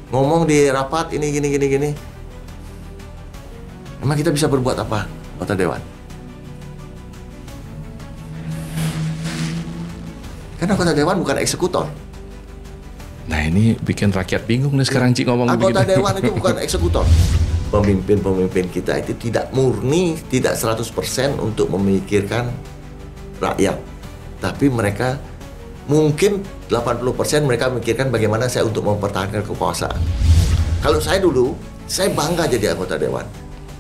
ngomong di rapat ini gini. Emang kita bisa berbuat apa, anggota dewan? Karena anggota dewan bukan eksekutor. Nah ini bikin rakyat bingung nih sekarang Cik ngomong begini. Anggota dewan itu bukan eksekutor. Pemimpin-pemimpin kita itu tidak murni, tidak 100% untuk memikirkan rakyat. Tapi mereka mungkin 80% mereka memikirkan bagaimana saya untuk mempertahankan kekuasaan. Kalau saya dulu, saya bangga jadi anggota dewan.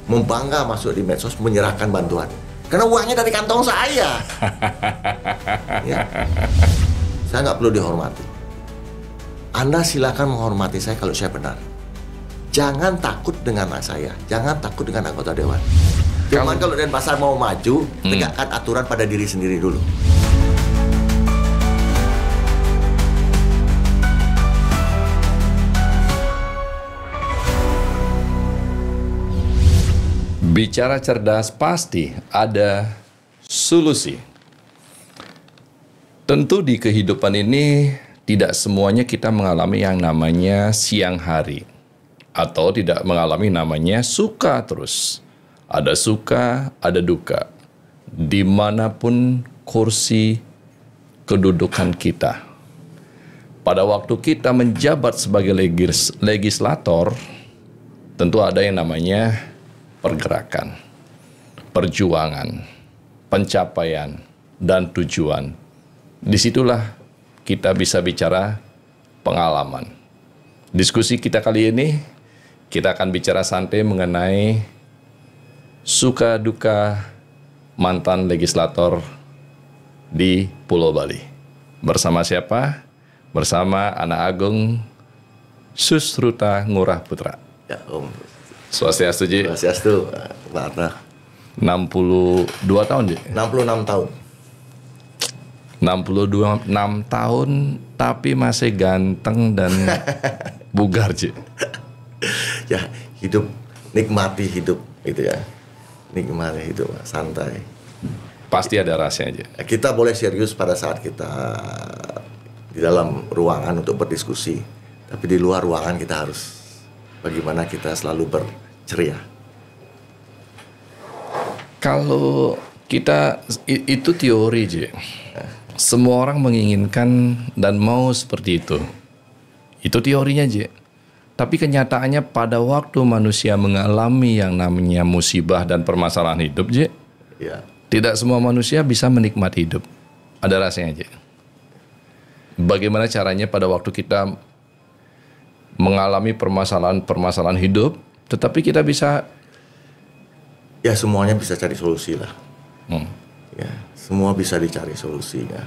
Membangga masuk di medsos, menyerahkan bantuan. Karena uangnya dari kantong saya. Ya. Saya nggak perlu dihormati. Anda silakan menghormati saya kalau saya benar. Jangan takut dengan saya, jangan takut dengan anggota dewan. Cuman kalau Denpasar mau maju, tegakkan aturan pada diri sendiri dulu. Bicara cerdas pasti ada solusi. Tentu di kehidupan ini tidak semuanya kita mengalami yang namanya siang hari. Atau tidak mengalami namanya suka terus. Ada suka, ada duka. Dimanapun kursi kedudukan kita. Pada waktu kita menjabat sebagai legislator, tentu ada yang namanya pergerakan, perjuangan, pencapaian, dan tujuan. Disitulah kita bisa bicara pengalaman. Diskusi kita kali ini, kita akan bicara santai mengenai suka duka mantan legislator di Pulau Bali. Bersama siapa? Bersama Anak Agung Susruta Ngurah Putra. Ya, Om. Swastiastu, Ji. Swastiastu, Pak Arta. 62 tahun, Ji? 66 tahun. 62, 6 tahun, tapi masih ganteng dan bugar, Ji. Ya, hidup, nikmati hidup, gitu ya. Nikmati hidup, santai. Pasti ada rasanya, Ji. Kita boleh serius pada saat kita di dalam ruangan untuk berdiskusi. Tapi di luar ruangan kita harus bagaimana kita selalu berceria. Kalau kita, itu teori, Ji. Semua orang menginginkan dan mau seperti itu. Itu teorinya, Ji. Tapi kenyataannya pada waktu manusia mengalami yang namanya musibah dan permasalahan hidup, Ji, Ya. tidak semua manusia bisa menikmati hidup. Ada rasanya, Ji. Bagaimana caranya pada waktu kita mengalami permasalahan hidup, tetapi kita bisa... Ya, semuanya bisa cari solusi lah. Ya, semua bisa dicari solusinya.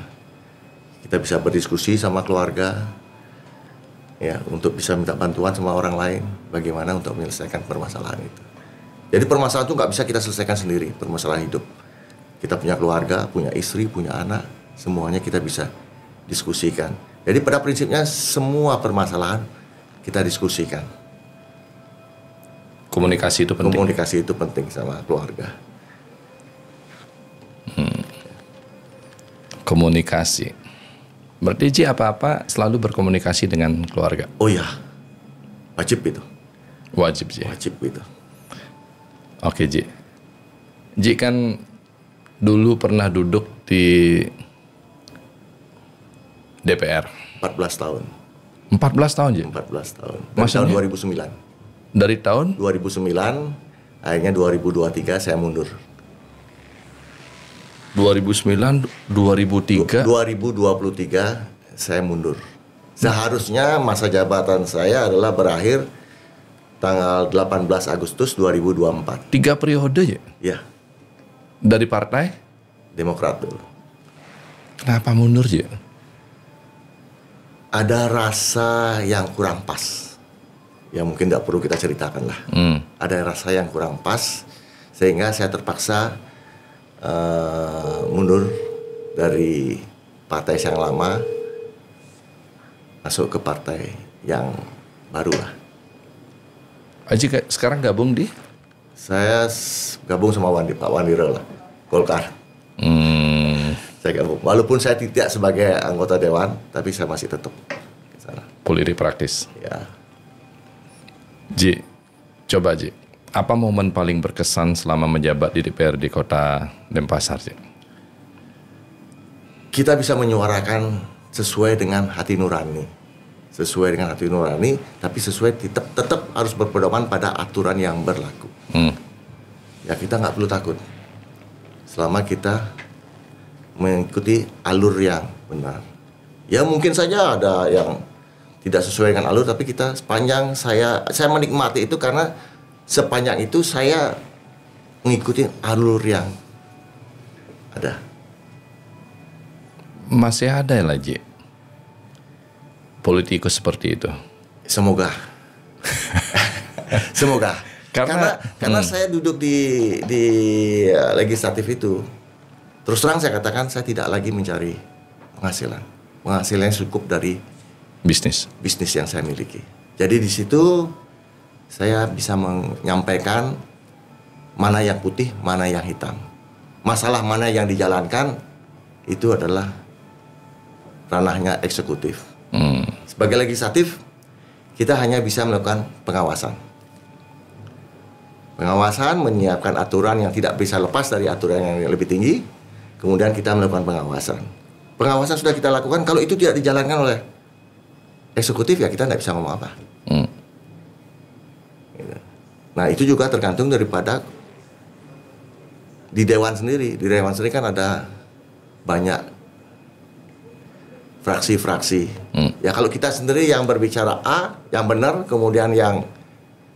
Kita bisa berdiskusi sama keluarga, ya, untuk bisa minta bantuan sama orang lain, bagaimana untuk menyelesaikan permasalahan itu. Jadi permasalahan itu nggak bisa kita selesaikan sendiri, permasalahan hidup. Kita punya keluarga, punya istri, punya anak, semuanya kita bisa diskusikan. Jadi pada prinsipnya semua permasalahan kita diskusikan. Komunikasi itu penting. Komunikasi itu penting sama keluarga. Komunikasi. Berarti Ji apa-apa selalu berkomunikasi dengan keluarga? Oh ya, wajib itu. Wajib, Ji. Wajib itu. Oke, Ji. Ji kan dulu pernah duduk di DPR. 14 tahun. 14 tahun, Ji? 14 tahun. Dari Maksudnya? tahun 2009. Dari tahun? 2009, akhirnya 2023 saya mundur. 2009, 2003. 2023 saya mundur. Seharusnya masa jabatan saya adalah berakhir tanggal 18 Agustus 2024. 3 periode, Ji? Ya, Dari partai? Demokrat dulu. Kenapa mundur, Ji? Ada rasa yang kurang pas. Ya mungkin tidak perlu kita ceritakan lah. Ada rasa yang kurang pas, sehingga saya terpaksa mundur dari partai yang lama masuk ke partai yang baru lah. Aji sekarang gabung di? Saya gabung sama Pak Wandiro lah, Golkar. Saya gabung. Walaupun saya tidak sebagai anggota dewan, tapi saya masih tetap ke sana. Politik praktis. Ya. Ji, coba Ji, apa momen paling berkesan selama menjabat di DPRD Kota Denpasar, Ji? Kita bisa menyuarakan sesuai dengan hati nurani. Sesuai dengan hati nurani, tapi sesuai tetap harus berpedoman pada aturan yang berlaku. Ya kita nggak perlu takut. Selama kita mengikuti alur yang benar. Ya mungkin saja ada yang tidak sesuai dengan alur, tapi kita sepanjang saya menikmati itu karena sepanjang itu saya mengikuti alur yang ada. Masih ada lagi politikus seperti itu? Semoga. Semoga. Karena saya duduk di legislatif itu, terus terang saya katakan saya tidak lagi mencari penghasilan. Penghasilannya cukup dari bisnis yang saya miliki. Jadi di situ saya bisa menyampaikan mana yang putih, mana yang hitam. Masalah mana yang dijalankan itu adalah ranahnya eksekutif. Sebagai legislatif, kita hanya bisa melakukan pengawasan. Pengawasan menyiapkan aturan yang tidak bisa lepas dari aturan yang lebih tinggi. Kemudian kita melakukan pengawasan. Pengawasan sudah kita lakukan, kalau itu tidak dijalankan oleh eksekutif ya kita tidak bisa ngomong apa. Nah itu juga tergantung daripada di Dewan sendiri. Di Dewan sendiri kan ada banyak fraksi-fraksi. Ya kalau kita sendiri yang berbicara A, yang benar, kemudian yang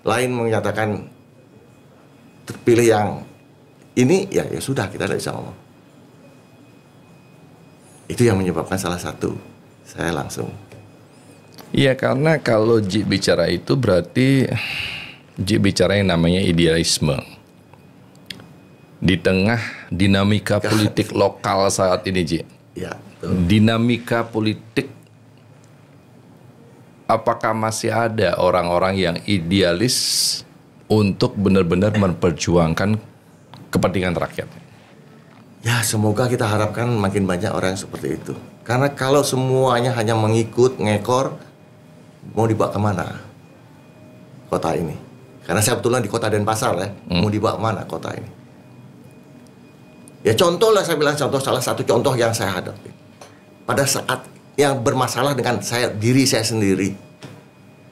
lain menyatakan terpilih yang ini, ya sudah kita tidak bisa ngomong. Itu yang menyebabkan salah satu saya langsung. Iya, karena kalau Ji bicara itu berarti Ji bicara yang namanya idealisme. Di tengah dinamika politik lokal saat ini, Ji. Ya. Dinamika politik, apakah masih ada orang-orang yang idealis untuk benar-benar memperjuangkan kepentingan rakyat? Ya semoga kita harapkan makin banyak orang yang seperti itu. Karena kalau semuanya hanya mengikut, ngekor, mau dibawa kemana kota ini? Karena saya kebetulan di kota Denpasar ya, mau dibawa kemana kota ini? Ya contoh lah, saya bilang contoh, salah satu contoh yang saya hadapi. Pada saat yang bermasalah dengan diri saya sendiri.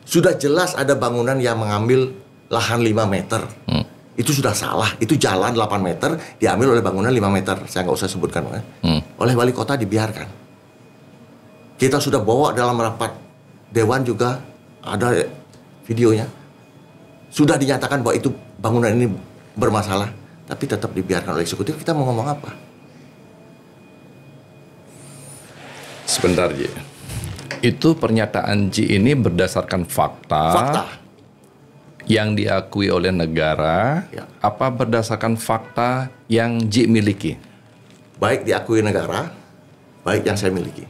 Sudah jelas ada bangunan yang mengambil lahan 5 meter. Itu sudah salah. Itu jalan 8 meter diambil oleh bangunan 5 meter. Saya nggak usah sebutkan. Oleh wali kota dibiarkan. Kita sudah bawa dalam rapat dewan juga, ada videonya. Sudah dinyatakan bahwa itu bangunan ini bermasalah. Tapi tetap dibiarkan oleh eksekutif. Kita mau ngomong apa? Sebentar, Ji. Itu pernyataan Ji ini berdasarkan fakta yang diakui oleh negara, ya. Apa berdasarkan fakta yang Ji miliki? Baik diakui negara, baik yang saya miliki.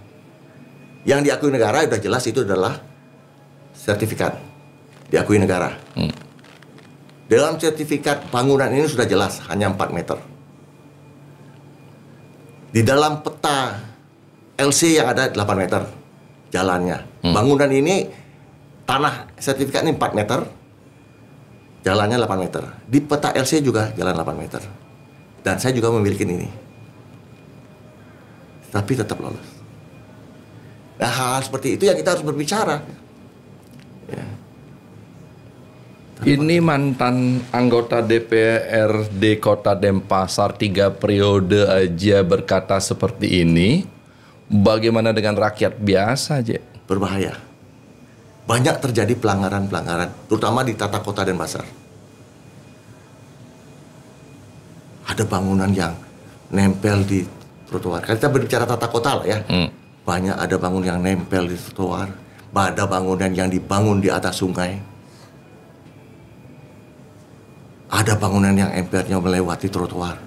Yang diakui negara sudah jelas itu adalah sertifikat. Diakui negara. Dalam sertifikat bangunan ini sudah jelas hanya 4 meter. Di dalam peta LC yang ada 8 meter jalannya. Bangunan ini, tanah sertifikat ini 4 meter, jalannya 8 meter. Di peta LC juga jalan 8 meter. Dan saya juga memiliki ini. Tapi tetap lolos. Nah, hal seperti itu yang kita harus berbicara. Ya. Ini mantan anggota DPRD Kota Denpasar 3 periode aja berkata seperti ini. Bagaimana dengan rakyat biasa aja? Berbahaya. Banyak terjadi pelanggaran-pelanggaran, terutama di tata kota Denpasar. Ada bangunan yang nempel di trotoar. Kita berbicara tata kota lah ya. Banyak ada bangunan yang nempel di trotoar. Ada bangunan yang dibangun di atas sungai. Ada bangunan yang empernya melewati trotoar.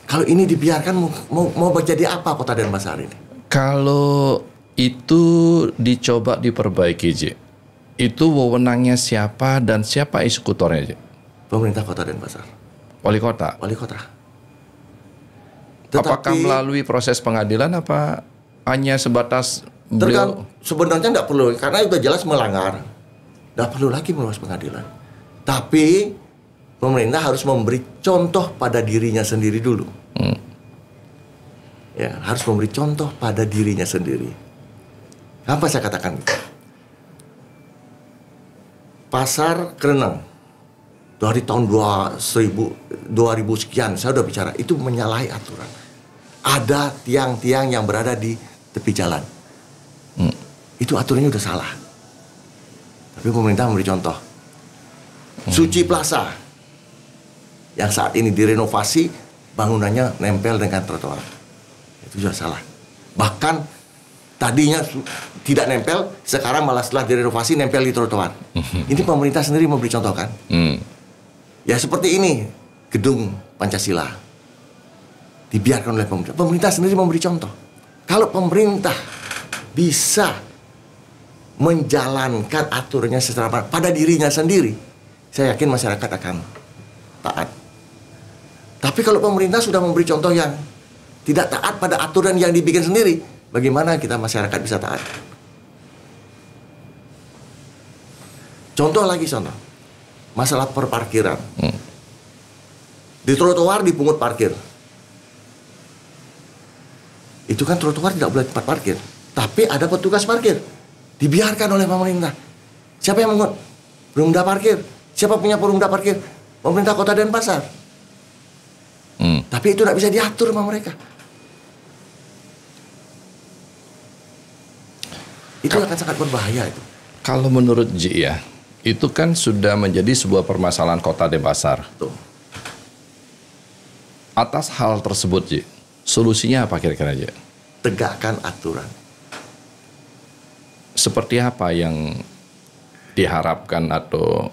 Kalau ini dibiarkan mau menjadi apa kota Denpasar ini? Kalau itu dicoba diperbaiki, Ji, itu wewenangnya siapa dan siapa eksekutornya, Ji? Pemerintah Kota Denpasar. Wali kota? Wali kota. Apakah melalui proses pengadilan apa hanya sebatas beliau? Sebenarnya tidak perlu, karena itu jelas melanggar. Nggak perlu lagi meluas pengadilan. Tapi pemerintah harus memberi contoh pada dirinya sendiri dulu. Ya, harus memberi contoh pada dirinya sendiri. Apa saya katakan? Pasar Kereneng dari tahun 2000 sekian saya udah bicara, itu menyalahi aturan. Ada tiang-tiang yang berada di tepi jalan. Itu aturannya udah salah. Tapi pemerintah memberi contoh. Suci Plaza yang saat ini direnovasi, bangunannya nempel dengan trotoar. Itu sudah salah. Bahkan tadinya tidak nempel, sekarang malah setelah direnovasi nempel di trotoar. Ini pemerintah sendiri memberi contoh kan? Ya seperti ini, gedung Pancasila dibiarkan oleh pemerintah. Pemerintah sendiri memberi contoh. Kalau pemerintah bisa menjalankan aturannya secara pada dirinya sendiri, saya yakin masyarakat akan taat. Tapi kalau pemerintah sudah memberi contoh yang tidak taat pada aturan yang dibikin sendiri, bagaimana kita masyarakat bisa taat? Contoh, masalah perparkiran. Di trotoar dipungut parkir. Itu kan trotoar tidak boleh tempat parkir. Tapi ada petugas parkir. Dibiarkan oleh pemerintah. Siapa yang mengut? Perumda parkir. Siapa punya perumda parkir? Pemerintah Kota Denpasar. Tapi itu tidak bisa diatur sama mereka. Itu akan sangat berbahaya itu. Kalau menurut Ji ya, itu kan sudah menjadi sebuah permasalahan Kota Denpasar. Tuh. Atas hal tersebut Ji, solusinya apa kira-kira Ji? Tegakkan aturan. Seperti apa yang diharapkan atau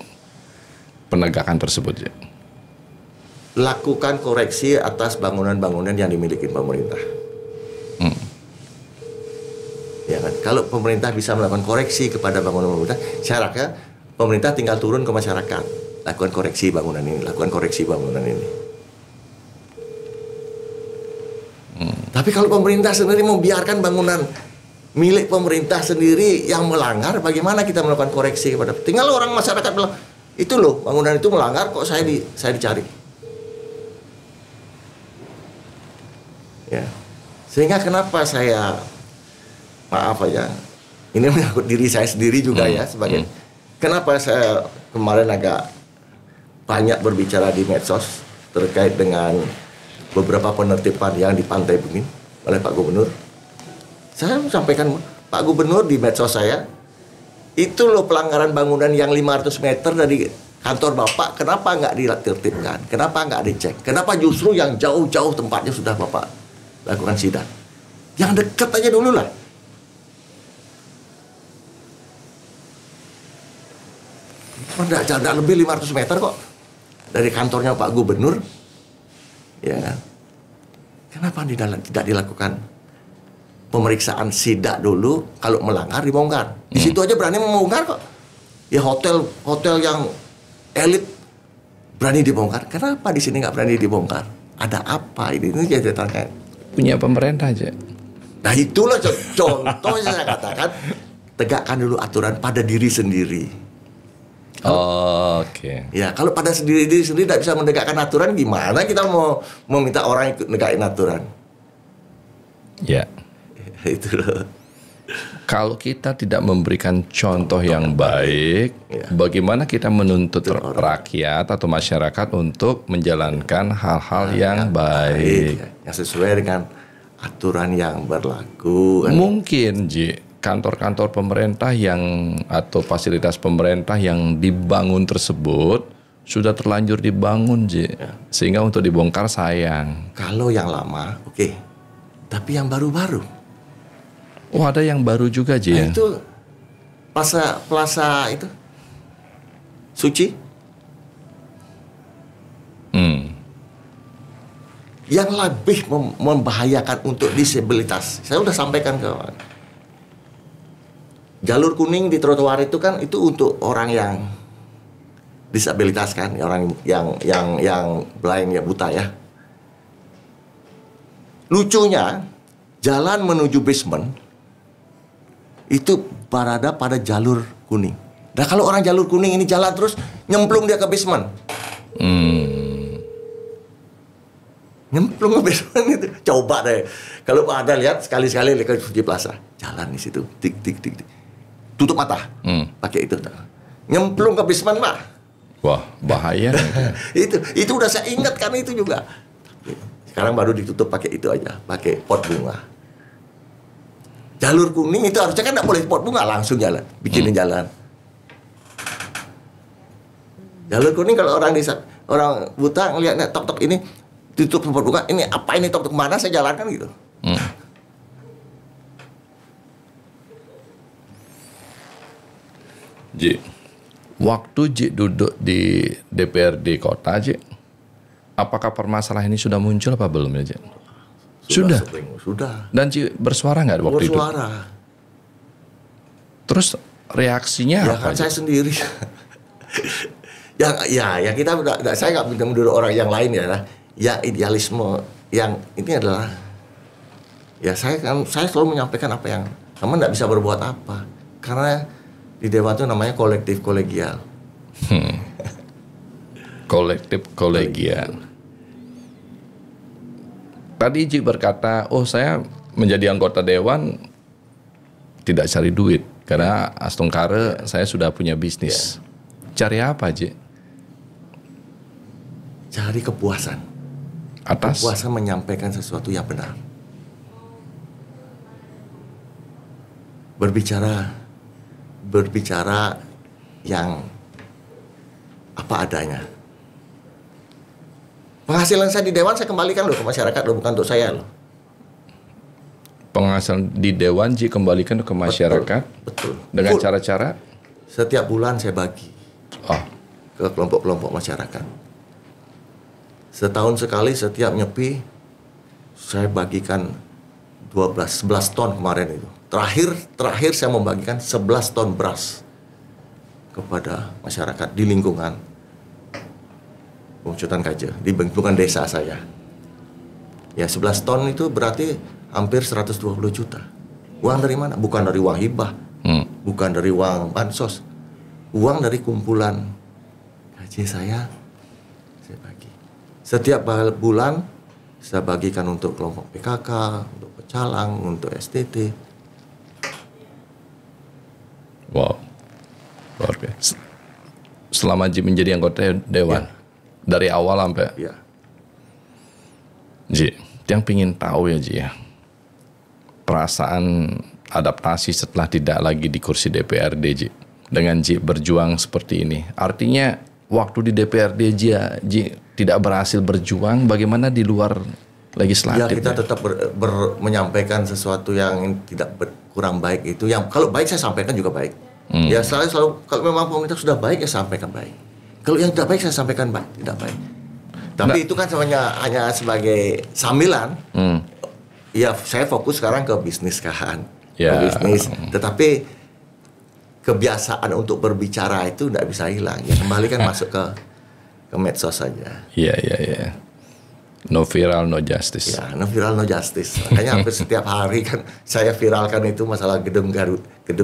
penegakan tersebut Ji? Lakukan koreksi atas bangunan-bangunan yang dimiliki pemerintah. Ya kan? Kalau pemerintah bisa melakukan koreksi kepada bangunan pemerintah, syaratnya pemerintah tinggal turun ke masyarakat, lakukan koreksi bangunan ini, lakukan koreksi bangunan ini. Tapi kalau pemerintah sendiri membiarkan bangunan milik pemerintah sendiri yang melanggar, bagaimana kita melakukan koreksi kepada? Tinggal orang masyarakat bilang, itu loh bangunan itu melanggar, kok saya dicari. Ya, sehingga kenapa saya ini menyangkut diri saya sendiri juga ya sebagai. Kenapa saya kemarin agak banyak berbicara di medsos terkait dengan beberapa penertiban yang di Pantai Bungin oleh Pak Gubernur. Saya sampaikan, Pak Gubernur, di medsos saya, itu loh pelanggaran bangunan yang 500 meter dari kantor Bapak, kenapa nggak ditertibkan? Kenapa nggak dicek? Kenapa justru yang jauh-jauh tempatnya sudah Bapak lakukan sidang? Yang dekat aja dulu lah. Tidak lebih 500 meter kok dari kantornya Pak Gubernur. Ya, kenapa tidak dilakukan pemeriksaan sidak dulu? Kalau melanggar dibongkar. Di situ aja berani membongkar kok. Ya hotel yang elit berani dibongkar. Kenapa di sini nggak berani dibongkar? Ada apa ini? Ini jadi tanya. Punya pemerintah aja. Nah itulah contohnya saya katakan, tegakkan dulu aturan pada diri sendiri. Oke. Ya, kalau pada diri sendiri tidak bisa menegakkan aturan, gimana kita mau meminta orang ikut negakin aturan? Ya. Itu loh. Kalau kita tidak memberikan contoh yang baik, ya, bagaimana kita menuntut rakyat atau masyarakat untuk menjalankan hal-hal yang baik? Yang sesuai dengan aturan yang berlaku. Mungkin, Ji, kantor-kantor pemerintah atau fasilitas pemerintah yang dibangun tersebut sudah terlanjur dibangun, Ji. Ya. Sehingga untuk dibongkar sayang. Kalau yang lama, oke. Tapi yang baru-baru. Oh, ada yang baru juga, Ji. Nah, itu plaza itu Suci. Yang lebih membahayakan untuk disabilitas. Saya udah sampaikan ke jalur kuning di trotoar itu kan itu untuk orang yang disabilitas kan, orang yang blind ya, buta ya. Lucunya, jalan menuju basement itu berada pada jalur kuning. Nah kalau orang jalur kuning ini jalan terus nyemplung dia ke basement. Nyemplung ke basement itu. Coba deh. Kalau Anda lihat sekali-sekali ke Fuji Plaza, jalan di situ, tik tik tik, tik. Tutup mata, pakai itu. Nyemplung ke basement Pak. Wah, bahaya. itu udah saya ingat kan itu juga. Sekarang baru ditutup pakai itu aja, pakai pot bunga. Jalur kuning itu harusnya kan nggak boleh pot bunga, langsung jalan, bikinin jalan. Jalur kuning kalau orang buta ngelihat tok-tok ini tutup pot bunga, ini apa ini tok-tok kemana saya jalankan gitu. Ji, waktu Ji duduk di DPRD kota, Ji, apakah permasalahan ini sudah muncul apa belum ya, Ji? Sudah. Sudah. Dan Ji bersuara nggak waktu itu? Bersuara. Terus reaksinya Ya apa? kan saya sendiri. ya kita saya nggak minta menurut orang yang lain ya. Ya idealisme yang ini adalah ya saya selalu menyampaikan apa yang kamu nggak bisa berbuat apa karena di dewan itu namanya kolektif kolegial. Kolektif kolegial. Tadi Ji berkata, oh saya menjadi anggota dewan tidak cari duit karena Astungkare saya sudah punya bisnis. Cari apa Ji? Cari kepuasan. Atas? Kepuasan menyampaikan sesuatu yang benar. Berbicara yang apa adanya. Penghasilan saya di dewan saya kembalikan loh ke masyarakat loh, bukan untuk saya loh. Penghasilan di dewan Ji kembalikan ke masyarakat. Betul. Dengan cara-cara? Setiap bulan saya bagi Oh, ke kelompok-kelompok masyarakat. Setahun sekali setiap nyepi saya bagikan 11 ton kemarin itu. Terakhir saya membagikan 11 ton beras kepada masyarakat di lingkungan Wungcutan Kaja, di lingkungan desa saya. Ya 11 ton itu berarti hampir 120 juta. Uang dari mana? Bukan dari uang hibah, bukan dari uang bansos. Uang dari kumpulan gaji saya bagi. Setiap bulan saya bagikan untuk kelompok PKK, untuk pecalang, untuk STT. wow. Luar biasa. Selama Ji menjadi anggota dewan, dari awal sampai Ya. Ji, yang pingin tahu ya Ji ya, perasaan adaptasi setelah tidak lagi di kursi DPRD Ji, dengan Ji berjuang seperti ini. Artinya waktu di DPRD Ji tidak berhasil berjuang, bagaimana di luar legislatif? Ya kita tetap menyampaikan sesuatu yang tidak kurang baik itu. Yang kalau baik saya sampaikan juga baik. Ya selalu kalau memang pemerintah sudah baik ya sampaikan baik. Kalau yang tidak baik saya sampaikan baik, tidak baik. Tapi itu kan hanya sebagai sambilan. Ya saya fokus sekarang ke bisnis kan. Ya. Ke bisnis. Tetapi kebiasaan untuk berbicara itu tidak bisa hilang. Ya kembali kan masuk ke medsos saja. Iya. No viral, no justice. Ya, no viral, no justice. Makanya hampir setiap hari kan saya viralkan itu masalah gedung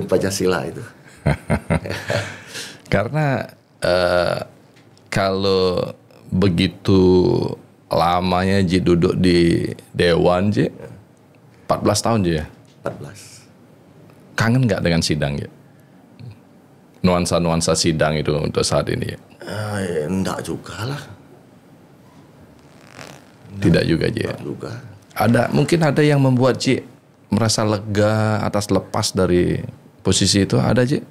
Pancasila itu. Karena kalau begitu lamanya Ji duduk di Dewan Ji, 14 tahun Ji ya? 14. Kangen nggak dengan sidang ya? Nuansa-nuansa sidang itu untuk saat ini ya? Enggak juga lah. Tidak juga Ji ya? Enggak juga. Mungkin ada yang membuat Ji merasa lega atas lepas dari posisi itu, ada Ji?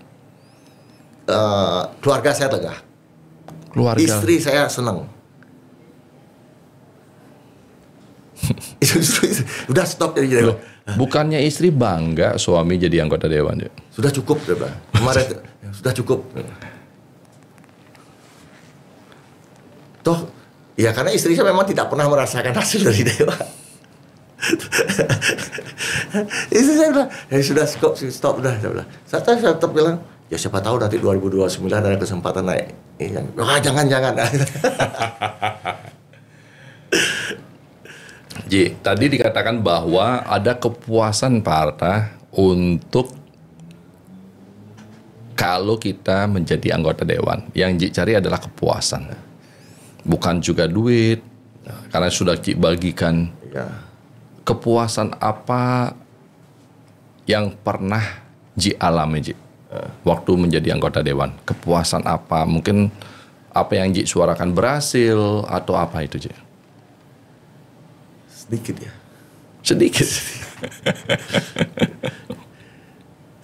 Keluarga saya lega. Keluarga. Istri saya senang. Udah stop jadi Loh, bukannya istri bangga suami jadi anggota dewan Ji? Sudah cukup dia bilang. Kemarin sudah cukup. Toh, ya karena istri saya memang tidak pernah merasakan hasil dari dewan. Istri saya bilang, ya sudah stop udah. Saya tetap bilang, ya siapa tahu nanti 2029 ada kesempatan naik. Jangan. Ji, tadi dikatakan bahwa ada kepuasan Pak Arta untuk Kalau kita menjadi anggota dewan, yang Ji cari adalah kepuasan, bukan juga duit, karena sudah Ji bagikan. Ya. Kepuasan apa yang pernah Ji alami, Ji, waktu menjadi anggota dewan? Kepuasan apa? Mungkin apa yang Ji suarakan berhasil atau apa itu, Ji? Sedikit ya. Sedikit.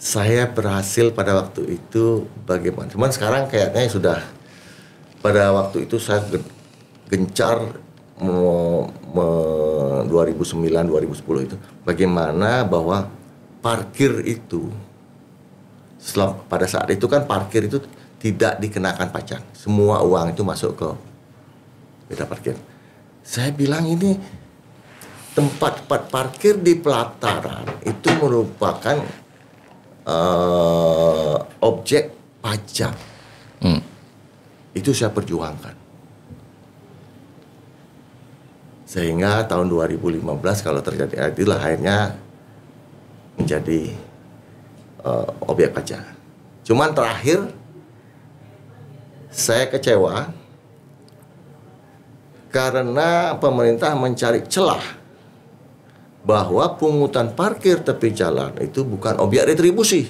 Saya berhasil pada waktu itu bagaimana? Cuman sekarang kayaknya sudah, pada waktu itu saya gencar 2009-2010 itu bagaimana bahwa parkir itu pada saat itu kan parkir itu tidak dikenakan pajak, semua uang itu masuk ke beda parkir. Saya bilang ini tempat-tempat parkir di pelataran itu merupakan objek pajak. Itu saya perjuangkan. Sehingga tahun 2015 kalau terjadi, itulah akhirnya menjadi objek pajak. Cuman terakhir saya kecewa karena pemerintah mencari celah bahwa pungutan parkir tepi jalan itu bukan objek retribusi.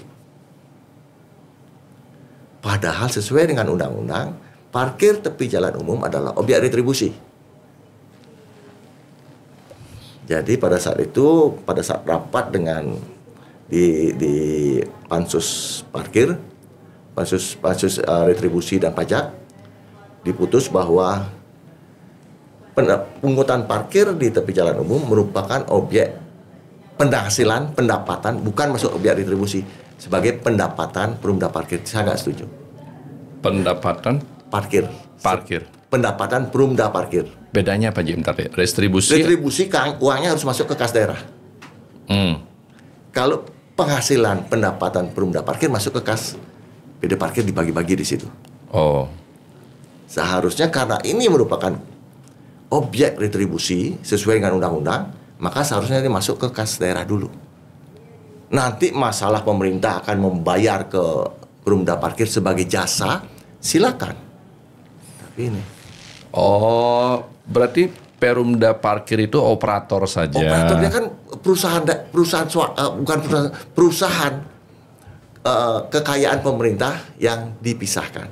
Padahal sesuai dengan undang-undang, parkir tepi jalan umum adalah objek retribusi. Jadi pada saat itu, pada saat rapat dengan di pansus parkir, pansus retribusi dan pajak, diputus bahwa pungutan parkir di tepi jalan umum merupakan objek penghasilan, pendapatan, bukan masuk objek retribusi, sebagai pendapatan perumda parkir. Saya nggak setuju. Pendapatan Parkir. Pendapatan perumda parkir. bedanya apa, Ji? Bentar deh. Retribusi uangnya harus masuk ke kas daerah. Kalau penghasilan pendapatan perumda parkir masuk ke kas PD parkir, dibagi-bagi di situ. Oh. Seharusnya karena ini merupakan objek retribusi sesuai dengan undang-undang, maka seharusnya ini masuk ke kas daerah dulu. Nanti masalah pemerintah akan membayar ke perumda parkir sebagai jasa, silakan. Tapi ini. Oh, berarti perumda parkir itu operator saja. Operatornya kan perusahaan kekayaan pemerintah yang dipisahkan.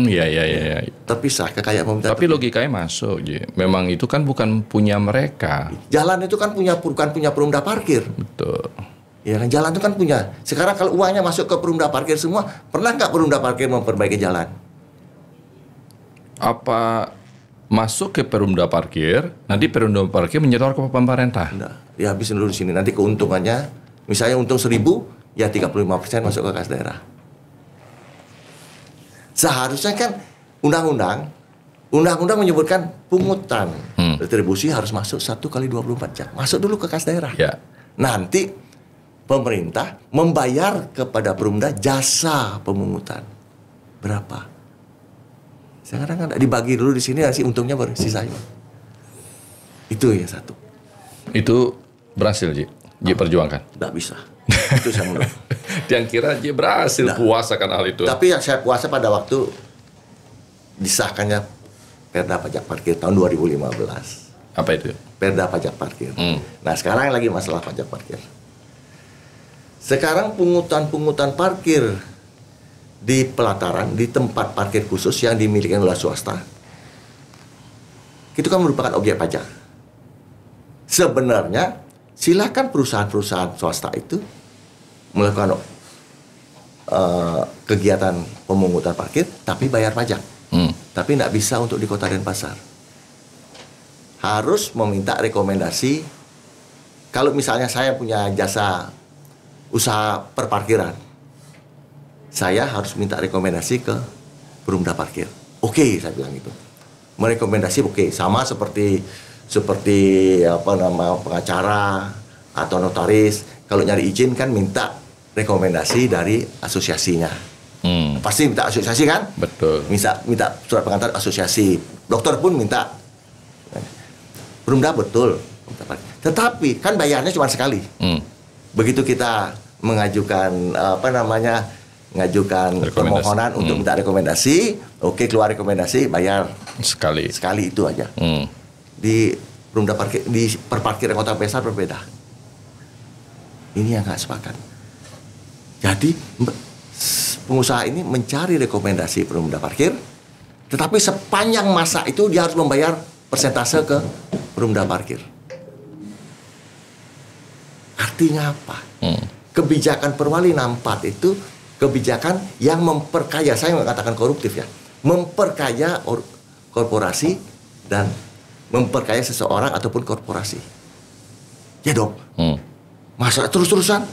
Ya. Terpisah kekayaan pemerintah. Tapi logikanya masuk, Ji. Memang itu kan bukan punya mereka. Jalan itu kan bukan punya perumda parkir. Betul. Ya kan, jalan itu kan punya. Sekarang kalau uangnya masuk ke perumda parkir semua, pernah nggak perumda parkir memperbaiki jalan? Apa masuk ke perumda parkir, nanti perumda parkir menyetor ke pemerintah? Nah, ya habisin dulu di sini. Nanti keuntungannya, misalnya untung 1.000, ya 35% masuk ke kas daerah. Seharusnya kan undang-undang menyebutkan pungutan retribusi harus masuk 1x24 jam. Masuk dulu ke kas daerah. Ya. Nanti pemerintah membayar kepada perumda jasa pemungutan. Berapa? Sekarang kan dibagi dulu di sini, nanti untungnya baru sisanya. Itu yang satu. Itu berhasil, Ji. Ji perjuangkan. Nggak bisa. Itu saya menurut. Yang kira Ji berhasil puasakan hal itu. Tapi yang saya puasa pada waktu disahkannya Perda Pajak Parkir tahun 2015. Apa itu? Perda Pajak Parkir. Nah, sekarang lagi masalah pajak parkir. Sekarang pungutan parkir di pelataran, di tempat parkir khusus yang dimiliki oleh swasta, itu kan merupakan objek pajak. Sebenarnya silakan perusahaan-perusahaan swasta itu melakukan kegiatan pemungutan parkir tapi bayar pajak. Tapi tidak bisa untuk di Kota Denpasar. Harus meminta rekomendasi. Kalau misalnya saya punya jasa usaha perparkiran, saya harus minta rekomendasi ke perumda parkir. Oke, saya bilang gitu. Merekomendasi oke, sama seperti pengacara atau notaris. Kalau nyari izin kan minta rekomendasi dari asosiasinya. Pasti minta asosiasi kan? Betul. Minta surat pengantar asosiasi. Dokter pun minta. Perumda betul. Tetapi kan bayarnya cuma sekali. Begitu kita mengajukan ngajukan permohonan untuk minta rekomendasi, oke keluar rekomendasi, bayar Sekali. itu aja. Di perumda parkir, di perparkiran kota besar berbeda. Ini yang nggak sepakat. Jadi pengusaha ini mencari rekomendasi perumda parkir, tetapi sepanjang masa itu dia harus membayar persentase ke perumda parkir. Artinya apa? Kebijakan Perwali 64 itu kebijakan yang memperkaya, saya nggak katakan koruptif ya, memperkaya korporasi dan memperkaya seseorang ataupun korporasi. Ya dong, masa terus-terusan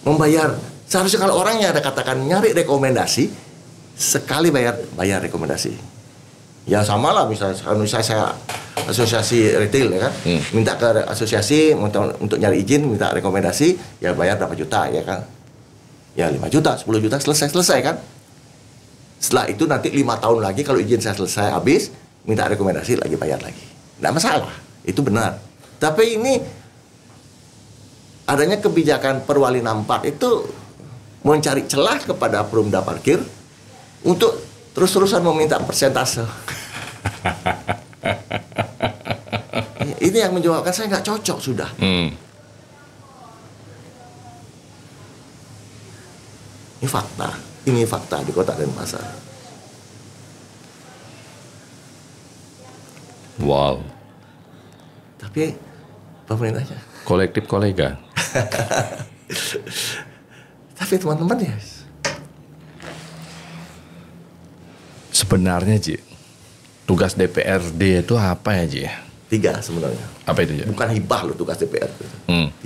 membayar. Seharusnya kalau orangnya ada katakan nyari rekomendasi, sekali bayar rekomendasi. Ya sama lah, misalnya saya asosiasi retail ya kan, minta ke asosiasi untuk nyari izin, minta rekomendasi, ya bayar berapa juta ya kan. Ya 5 juta, 10 juta, selesai kan. Setelah itu nanti 5 tahun lagi kalau izin saya selesai habis, minta rekomendasi lagi, bayar lagi. Nggak masalah, itu benar. Tapi ini adanya kebijakan Perwali 64 itu mencari celah kepada perumda parkir untuk terus-terusan meminta persentase. Ini yang menjawabkan saya nggak cocok sudah. Ini fakta di Kota Denpasar. Wow. Tapi pemerintahnya. Kolektif kolega. Tapi teman-teman ya. Sebenarnya Ji, tugas DPRD itu apa ya Ji? 3 sebenarnya. Apa itu Ji? Bukan hibah loh tugas DPR. 3.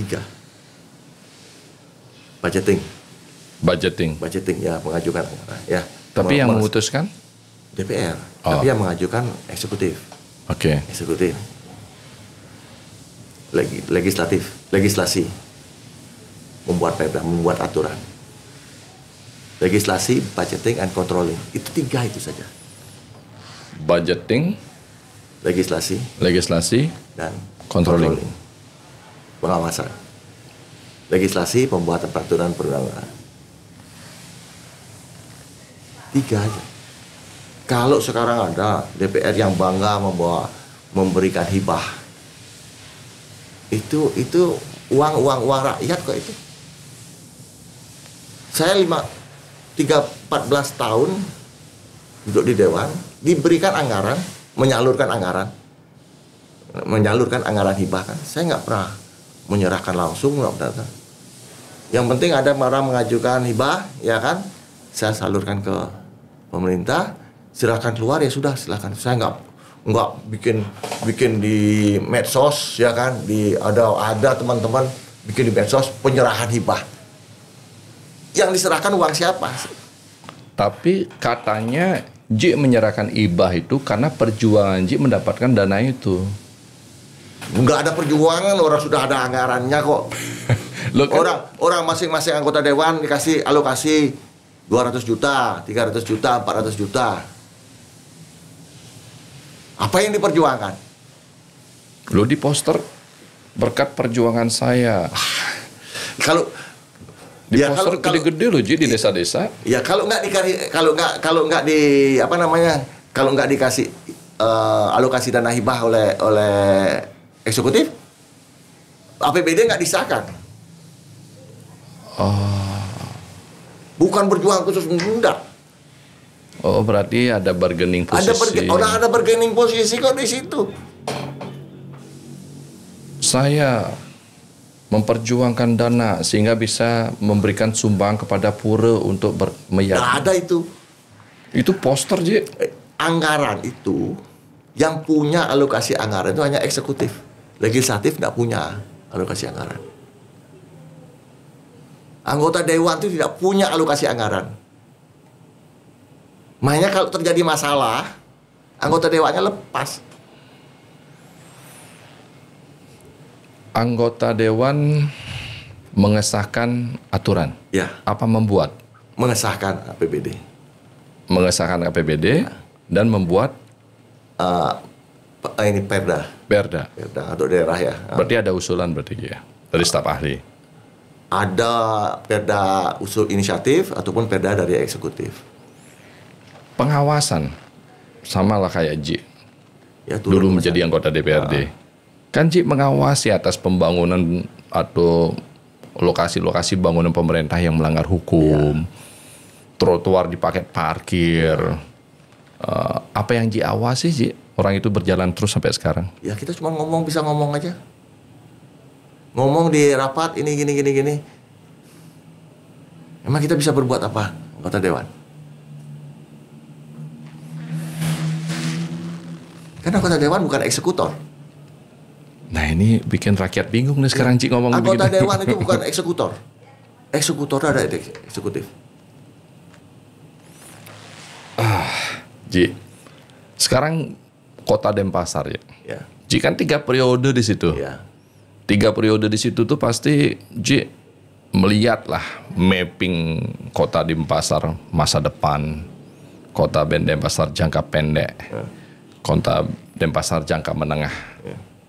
Budgeting ya, mengajukan ya. Tapi yang memutuskan DPR. Tapi yang mengajukan eksekutif. Oke. Eksekutif. Legislasi. Membuat perda, membuat aturan. Legislasi, budgeting, and controlling. Itu 3 itu saja. Budgeting, legislasi, dan controlling. Pengawasan. Legislasi, pembuatan peraturan perundang-undangan. 3 aja. Kalau sekarang ada DPR yang bangga memberikan hibah, itu uang rakyat kok itu. Saya 14 tahun duduk di Dewan, diberikan anggaran, menyalurkan anggaran hibah kan. Saya nggak pernah menyerahkan langsung, nggak pernah. Yang penting ada orang mengajukan hibah, ya kan, saya salurkan ke pemerintah, silakan keluar ya sudah, silakan. Saya nggak bikin di medsos, ya kan, ada teman-teman bikin di medsos penyerahan hibah. Yang diserahkan uang siapa? Tapi katanya Ji menyerahkan hibah itu karena perjuangan Ji mendapatkan dana itu. Nggak ada perjuangan, orang sudah ada anggarannya kok. Orang masing-masing anggota dewan dikasih alokasi 200 juta, 300 juta, 400 juta. Apa yang diperjuangkan? Lo di poster berkat perjuangan saya. Kalau di poster gede-gede loh Ji di desa-desa. Ya kalau nggak dikasih alokasi dana hibah oleh eksekutif, APBD nggak disahkan. Bukan berjuang khusus enggak. Oh, berarti ada bargaining posisi. Ada bargaining posisi kok di situ. Saya memperjuangkan dana sehingga bisa memberikan sumbang kepada pura untuk Nggak ada itu. Itu poster, Ji. Anggaran itu, yang punya alokasi anggaran itu hanya eksekutif. Legislatif nggak punya alokasi anggaran. Anggota dewan itu tidak punya alokasi anggaran. Makanya kalau terjadi masalah, anggota dewannya lepas. Anggota dewan mengesahkan aturan. Ya. Apa membuat? Mengesahkan APBD. Mengesahkan APBD dan membuat ini perda. Perda Untuk daerah ya. Berarti ada usulan berarti ya dari staf ahli. Ada perda usul inisiatif ataupun perda dari eksekutif. Pengawasan sama lah kayak Ji. Ya, Dulu menjadi anggota DPRD. Kan Ji mengawasi atas pembangunan atau lokasi-lokasi bangunan pemerintah yang melanggar hukum. Trotoar dipakai parkir. Apa yang Ji awasi Ji? Orang itu berjalan terus sampai sekarang. Ya kita cuma bisa ngomong aja. Ngomong di rapat ini gini. Emang kita bisa berbuat apa, anggota dewan? Karena anggota dewan bukan eksekutor. Nah ini bikin rakyat bingung nih sekarang Ji ngomong begitu. Anggota dewan itu bukan eksekutor. Eksekutor ada eksekutif. Ji, sekarang Kota Denpasar ya. Ya. Ji kan 3 periode di situ. Ya. 3 periode di situ tuh pasti Ji melihat lah mapping Kota Denpasar masa depan, Kota Denpasar jangka pendek, Kota Denpasar jangka menengah.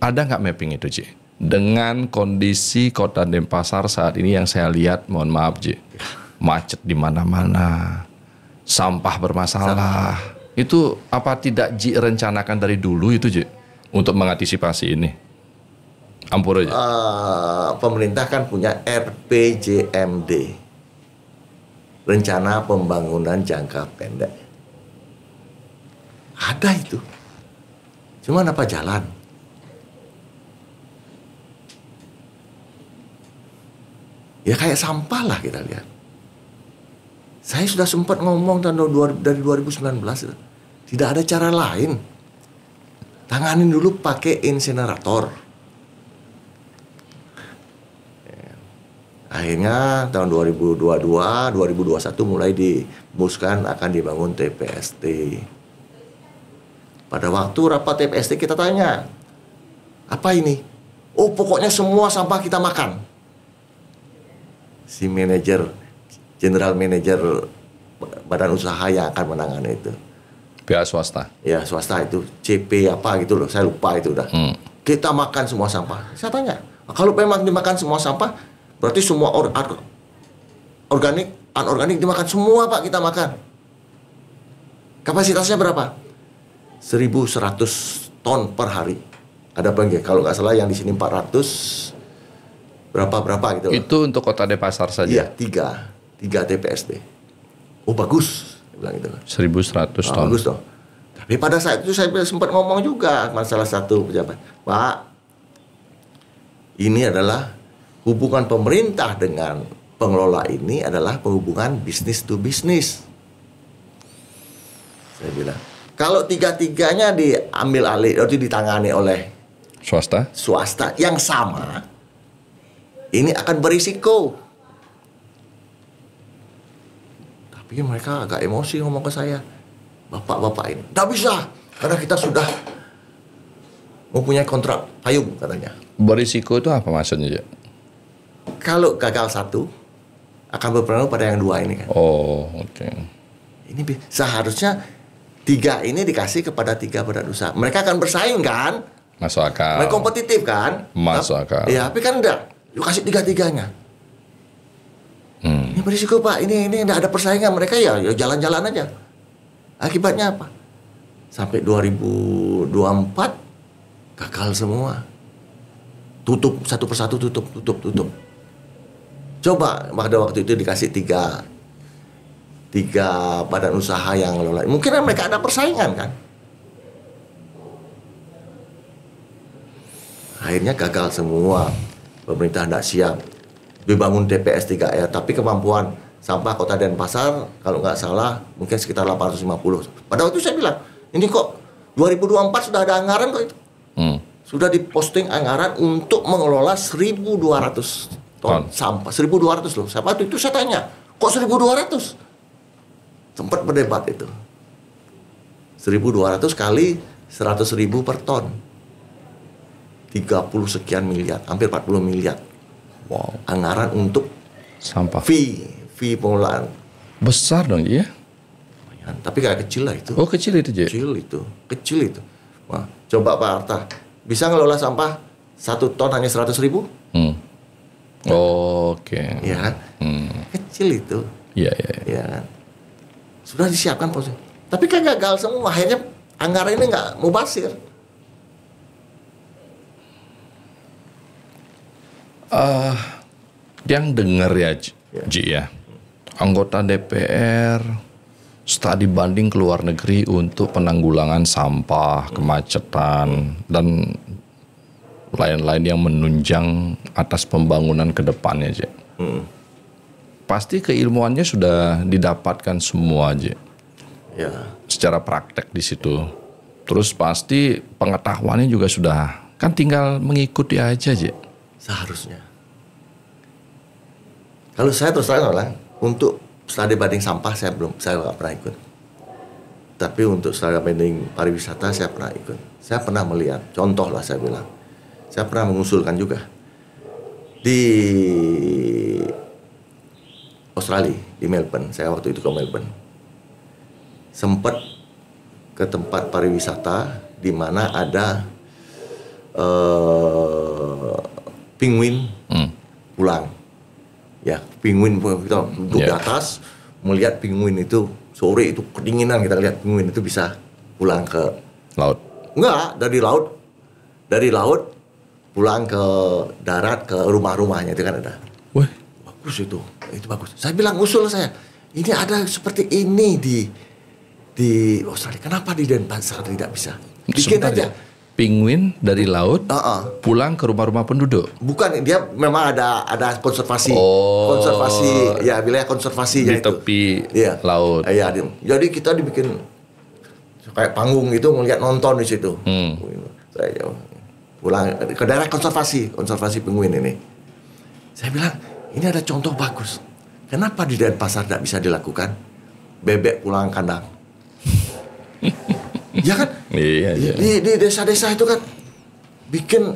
Ada nggak mapping itu Ji? Dengan kondisi Kota Denpasar saat ini yang saya lihat, mohon maaf Ji, macet di mana-mana, sampah bermasalah. Itu apa tidak Ji rencanakan dari dulu itu Ji untuk mengantisipasi ini? Ampun aja. Pemerintah kan punya RPJMD, Rencana Pembangunan Jangka Pendek. Ada itu. Cuman apa jalan? Ya kayak sampah lah kita lihat. Saya sudah sempat ngomong dari 2019 itu. Tidak ada cara lain. Tanganin dulu pakai insinerator. Akhirnya tahun 2022, 2021 mulai dimuskan akan dibangun TPST. Pada waktu rapat TPST kita tanya, apa ini? Oh pokoknya semua sampah kita makan. Si general manager badan usaha yang akan menangani itu. Pihak swasta. Ya swasta itu, CP apa gitu loh, saya lupa itu udah. Kita makan semua sampah. Saya tanya, kalau memang dimakan semua sampah, berarti semua organik, anorganik dimakan semua Pak, kita makan. Kapasitasnya berapa? 1.100 ton per hari. Ada bang, kalau nggak salah yang di sini 400 berapa gitu. Itu untuk Kota Denpasar saja. Iya, 3 TPSD. Oh bagus, bilang gitu. 1.100 ton. Bagus toh. Tapi pada saat itu saya sempat ngomong juga sama salah satu pejabat, Pak, ini adalah hubungan pemerintah dengan pengelola ini adalah hubungan bisnis to bisnis. Saya bilang, kalau tiga-tiganya diambil alih atau ditangani oleh swasta yang sama, ini akan berisiko. Tapi mereka agak emosi ngomong ke saya, bapak-bapak ini, tidak bisa, karena kita sudah mempunyai kontrak payung katanya. Berisiko itu apa maksudnya? Kalau gagal satu, akan berpengaruh pada yang 2 ini kan. Oh, oke. Ini seharusnya 3 ini dikasih kepada 3 badan usaha. Mereka akan bersaing kan? Masuk akal. Mereka kompetitif kan? Masuk akal. Iya, tapi kan enggak. Lu kasih 3-tiganya. Ini berisiko Pak, ini enggak ada persaingan. Mereka ya jalan-jalan aja. Akibatnya apa? Sampai 2024 gagal semua. Tutup satu persatu, tutup. Coba pada waktu itu dikasih 3 badan usaha yang ngelola. Mungkin mereka ada persaingan kan. Akhirnya gagal semua. Pemerintah tidak siap. Dibangun TPS 3R, tapi kemampuan sampah Kota Denpasar kalau nggak salah mungkin sekitar 850. Pada waktu itu saya bilang, ini kok 2024 sudah ada anggaran kok itu. Sudah diposting anggaran untuk mengelola 1.200 ton sampah. 1.200 loh. Siapa itu saya tanya, kok 1.200? Sempat berdebat itu. 1.200 kali 100.000 per ton. 30 sekian miliar, hampir 40 miliar. Wow. Anggaran untuk sampah. Fee pengelolaan. Besar dong ya? Tapi kayak kecil lah itu. Oh kecil itu Ji? Kecil itu. Wah, coba Pak Arta, bisa ngelola sampah 1 ton hanya 100.000? Oh Oke. Ya kan? Kecil itu. Iya. Ya kan? Sudah disiapkan posisi. Tapi kan gagal semua. Akhirnya anggaran ini nggak mubazir. Yang dengar ya, Ji ya. Anggota DPR studi banding ke luar negeri untuk penanggulangan sampah, kemacetan, dan lain-lain yang menunjang atas pembangunan ke depannya, Ji. Pasti keilmuannya sudah didapatkan semua, Ji. Ya. Secara praktek di situ. Terus pasti pengetahuannya juga sudah, kan tinggal mengikuti aja, Ji. Seharusnya. Kalau saya terus terang lah, untuk studi banding sampah saya nggak pernah ikut. Tapi untuk studi banding pariwisata saya pernah ikut. Saya pernah melihat, contoh lah saya bilang. Saya pernah mengusulkan juga di Australia, di Melbourne. Saya waktu itu ke Melbourne. Sempat ke tempat pariwisata di mana ada penguin pulang. Ya, penguin kita duduk di atas melihat penguin itu sore itu kedinginan, kita lihat penguin itu bisa pulang ke laut. Enggak, dari laut pulang ke darat ke rumah-rumahnya itu kan ada. Wah, Bagus itu bagus. Saya bilang usul saya, ini ada seperti ini di Australia. Kenapa di Denpasar tidak bisa? Bikin sebentar aja. ya. Penguin dari laut pulang ke rumah-rumah penduduk. Bukan, dia memang ada konservasi. Oh. Konservasi, ya wilayah konservasinya Di itu. tepi Iya. laut. Iya, jadi kita dibikin kayak panggung itu ngelihat nonton di situ. Saya pulang ke daerah konservasi penguin ini. Saya bilang, ini ada contoh bagus. Kenapa di Denpasar tidak bisa dilakukan? Bebek pulang kandang. Ya kan? Iya. Di desa-desa itu kan bikin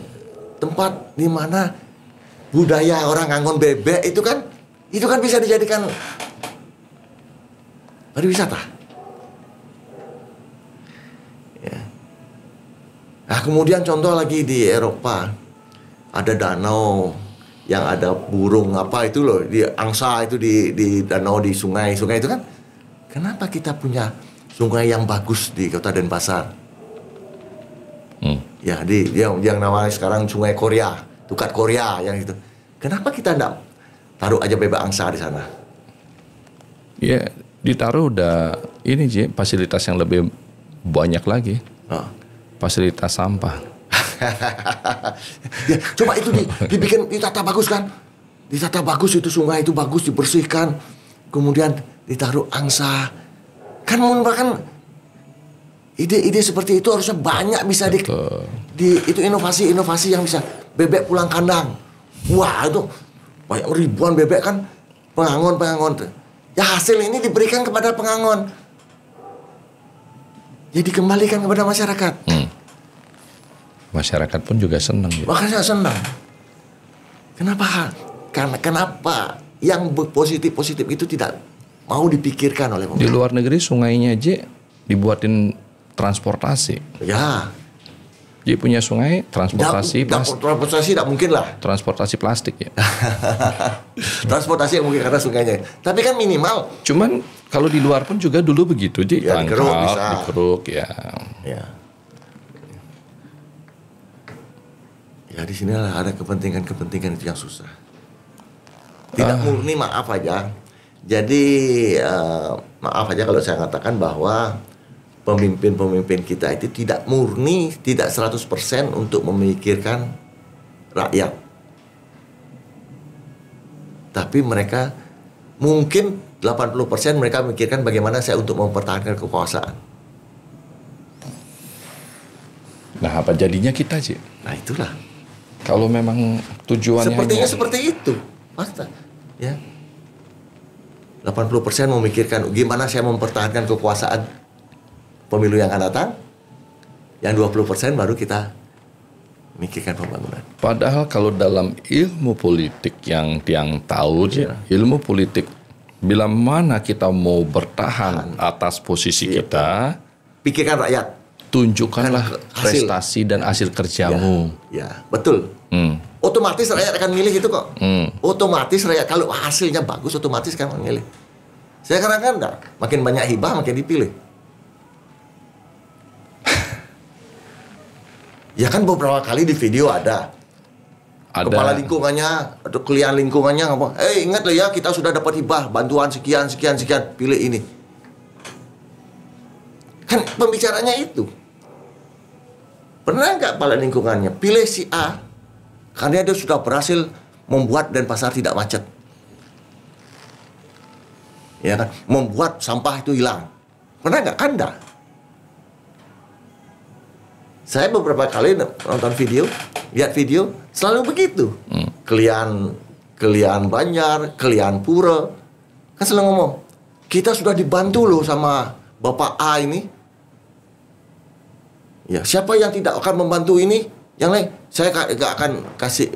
tempat di mana budaya orang nganggon bebek itu kan bisa dijadikan pariwisata. Ya. Nah, kemudian contoh lagi di Eropa ada danau yang ada burung apa itu loh, di angsa itu di danau, di sungai itu kan. Kenapa kita punya sungai yang bagus di Kota Denpasar? Ya, yang namanya sekarang Sungai Korea, Tukat Korea yang itu. Kenapa kita enggak taruh aja bebek angsa di sana? Ya, ditaruh udah ini Ji, fasilitas yang lebih banyak lagi. Fasilitas sampah. Ya, coba itu dibikin, ditata bagus kan? Ditata bagus itu sungai itu bagus, dibersihkan. Kemudian ditaruh angsa. Kan merupakan ide-ide seperti itu harusnya banyak bisa itu inovasi-inovasi yang bisa. Bebek pulang kandang. Wah, itu banyak ribuan bebek kan, pengangon. Ya hasil ini diberikan kepada pengangon. Ya dikembalikan kepada masyarakat. Masyarakat pun juga senang. Ya. Makanya senang. Kenapa? Kenapa yang positif itu tidak mau dipikirkan oleh pemerintah? Di luar negeri sungainya aja dibuatin transportasi. Ya. Dia punya sungai transportasi Transportasi tidak mungkin lah. Transportasi plastik ya. Transportasi yang mungkin karena sungainya. Tapi kan minimal. Cuman kalau di luar pun juga dulu begitu, Ji. Ya, dikeruk ya. Ya. Ya di sinilah ada kepentingan itu yang susah. Tidak murni, maaf aja. Jadi maaf aja kalau saya katakan bahwa pemimpin-pemimpin kita itu tidak murni, tidak 100% untuk memikirkan rakyat. Tapi mereka mungkin 80% mereka memikirkan bagaimana saya untuk mempertahankan kekuasaan. Nah, apa jadinya kita, Ci? Nah, itulah. Kalau memang tujuannya sepertinya seperti itu. Basta. Ya. 80% memikirkan gimana saya mempertahankan kekuasaan pemilu yang akan datang. Yang 20% baru kita memikirkan pembangunan. Padahal kalau dalam ilmu politik yang Tiang tahu, ilmu politik bila mana kita mau bertahan atas posisi kita, pikirkan rakyat. tunjukkanlah hasil. prestasi dan hasil kerjamu. Ya, betul. Otomatis rakyat akan milih itu kok. Otomatis rakyat kalau hasilnya bagus, otomatis kan memilih. Sekarang kan enggak, makin banyak hibah makin dipilih. Ya kan beberapa kali di video ada kepala lingkungannya atau klien lingkungannya ngomong, ingat loh ya, kita sudah dapat hibah bantuan sekian, pilih ini. Kan pembicaranya itu. Pernah nggak kepala lingkungannya pilih si A karena dia sudah berhasil membuat Denpasar tidak macet, ya kan, membuat sampah itu hilang. Pernah nggak? Kan enggak. Saya beberapa kali nonton video, lihat video, selalu begitu. Kalian Banjar, kalian Pura, kan selalu ngomong, kita sudah dibantu loh sama Bapak A ini. Ya, siapa yang tidak akan membantu ini? Yang lain, saya nggak akan kasih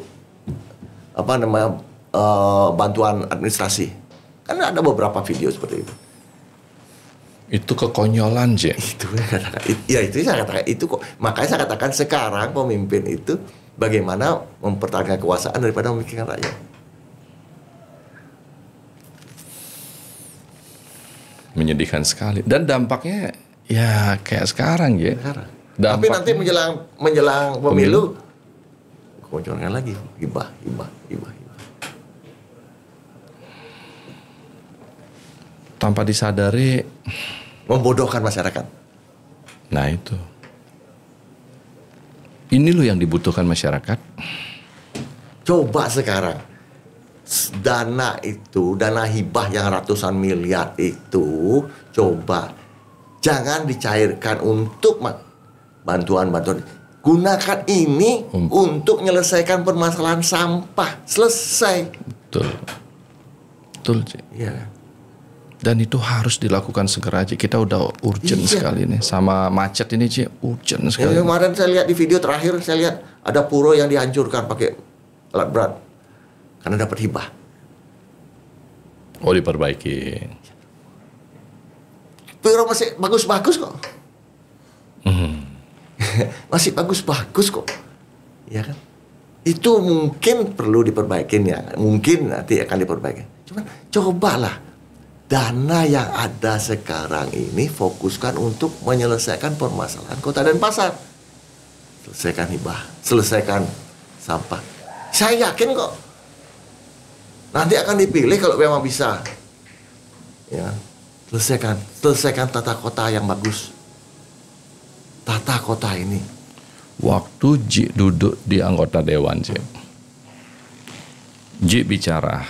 bantuan administrasi. Kan ada beberapa video seperti itu. Itu kekonyolan, Je. Itu saya katakan itu kok. Makanya saya katakan sekarang pemimpin itu bagaimana mempertahankan kekuasaan daripada memikirkan rakyat. Menyedihkan sekali. Dan dampaknya ya kayak sekarang, Je. Tapi nanti menjelang pemilu kemunculan lagi hibah. Tanpa disadari membodohkan masyarakat. Nah itu. Ini loh yang dibutuhkan masyarakat. Coba sekarang dana hibah yang ratusan miliar itu coba jangan dicairkan untuk bantuan-bantuan. Gunakan ini untuk menyelesaikan permasalahan sampah. Selesai. Betul, Cik. Iya. Dan itu harus dilakukan segera, Cik. Kita udah urgent sekali nih. Sama macet ini, Cik, urgent sekali. Kemarin saya lihat di video terakhir, saya lihat ada pura yang dihancurkan pakai alat berat. Karena dapat hibah. Oh, diperbaiki. Pura masih bagus-bagus kok. Masih bagus-bagus kok. Ya kan? Itu mungkin perlu diperbaikin ya. Mungkin nanti akan diperbaiki. Cuman cobalah. Dana yang ada sekarang ini fokuskan untuk menyelesaikan permasalahan Kota Denpasar. Selesaikan hibah, selesaikan sampah. Saya yakin kok nanti akan dipilih kalau memang bisa. Ya, selesaikan tata kota yang bagus. Tata kota ini. Waktu Ji duduk di anggota dewan, Ji bicara,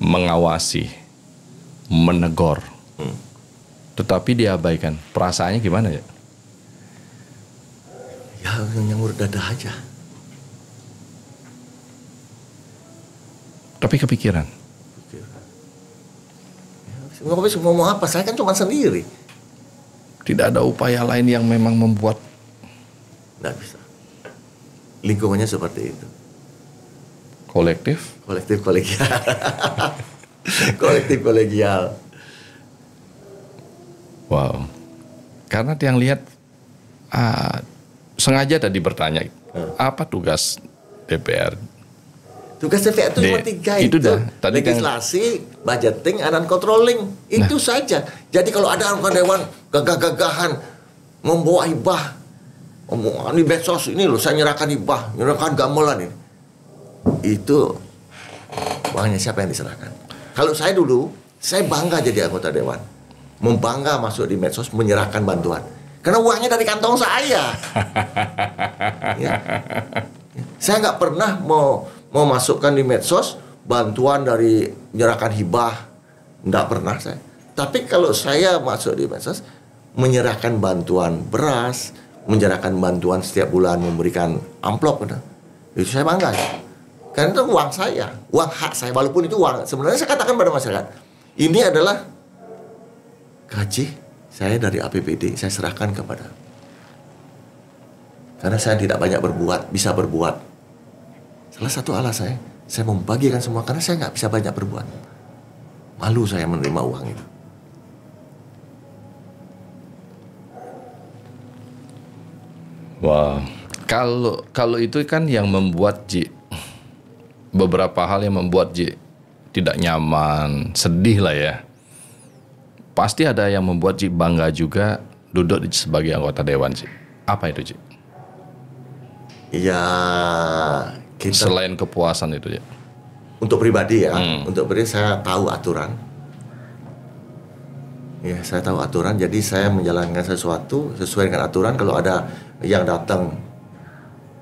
mengawasi, menegur, tetapi diabaikan. Perasaannya gimana ya? Ya nyamur dada aja. Tapi kepikiran. Nggak mau apa? Saya kan cuma sendiri. Tidak ada upaya lain yang memang membuat. Nggak bisa. Lingkungannya seperti itu. Kolektif kolegial. Kolektif kolegial. Wow. Karena yang lihat sengaja tadi bertanya apa tugas DPR? Tugas DPR itu cuma 3 itu. Tadi legislasi, budgeting, dan controlling. Itu saja. Jadi kalau ada anggota dewan gagah-gagahan membawa hibah, di medsos ini loh saya nyerahkan hibah, nyerahkan gamelan ini. Itu uangnya siapa yang diserahkan? Kalau saya dulu, saya bangga jadi anggota dewan. Membangga masuk di medsos menyerahkan bantuan. Karena uangnya dari kantong saya. Ya. Saya nggak pernah mau masukkan di medsos bantuan dari menyerahkan hibah. Nggak pernah saya. Tapi kalau saya masuk di medsos, menyerahkan bantuan beras, menyerahkan bantuan setiap bulan, memberikan amplop. Itu saya bangga. Karena itu uang saya, uang hak saya. Walaupun itu uang, sebenarnya saya katakan pada masyarakat, ini adalah gaji saya dari APBD, saya serahkan kepada. Karena saya tidak banyak berbuat, bisa berbuat. Salah satu alasan saya membagikan semua karena saya nggak bisa banyak berbuat. Malu saya menerima uang itu. Wah, kalau itu kan yang membuat Ji, beberapa hal yang membuat Ji tidak nyaman, sedih lah ya. Pasti ada yang membuat Ji bangga juga duduk sebagai anggota dewan Ji. Apa itu Ji? Ya kita Selain kepuasan itu Ji. untuk pribadi ya, untuk pribadi saya tahu aturan. Ya, saya tahu aturan, jadi saya menjalankan sesuatu sesuai dengan aturan. Kalau ada yang datang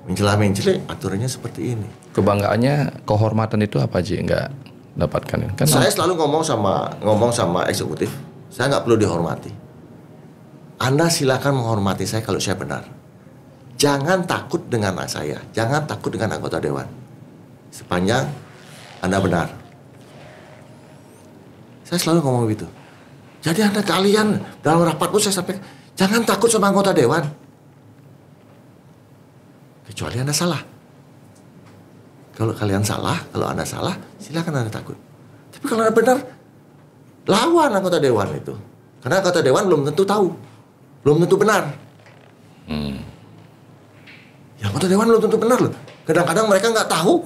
mencela-mencela, aturannya seperti ini. Kebanggaannya, kehormatan itu apa Ji? Nggak dapatkan kan? Saya selalu ngomong sama eksekutif, saya nggak perlu dihormati. Anda silakan menghormati saya kalau saya benar. Jangan takut dengan saya, jangan takut dengan anggota dewan. Sepanjang Anda benar. Saya selalu ngomong begitu. Jadi Anda kalian dalam rapat pun saya sampaikan, jangan takut sama anggota dewan. Kecuali Anda salah. Kalau kalian salah, kalau Anda salah, silakan Anda takut. Tapi kalau Anda benar, lawan anggota dewan itu. Karena anggota dewan belum tentu tahu, belum tentu benar. Ya, anggota dewan belum tentu benar loh. Kadang-kadang mereka nggak tahu.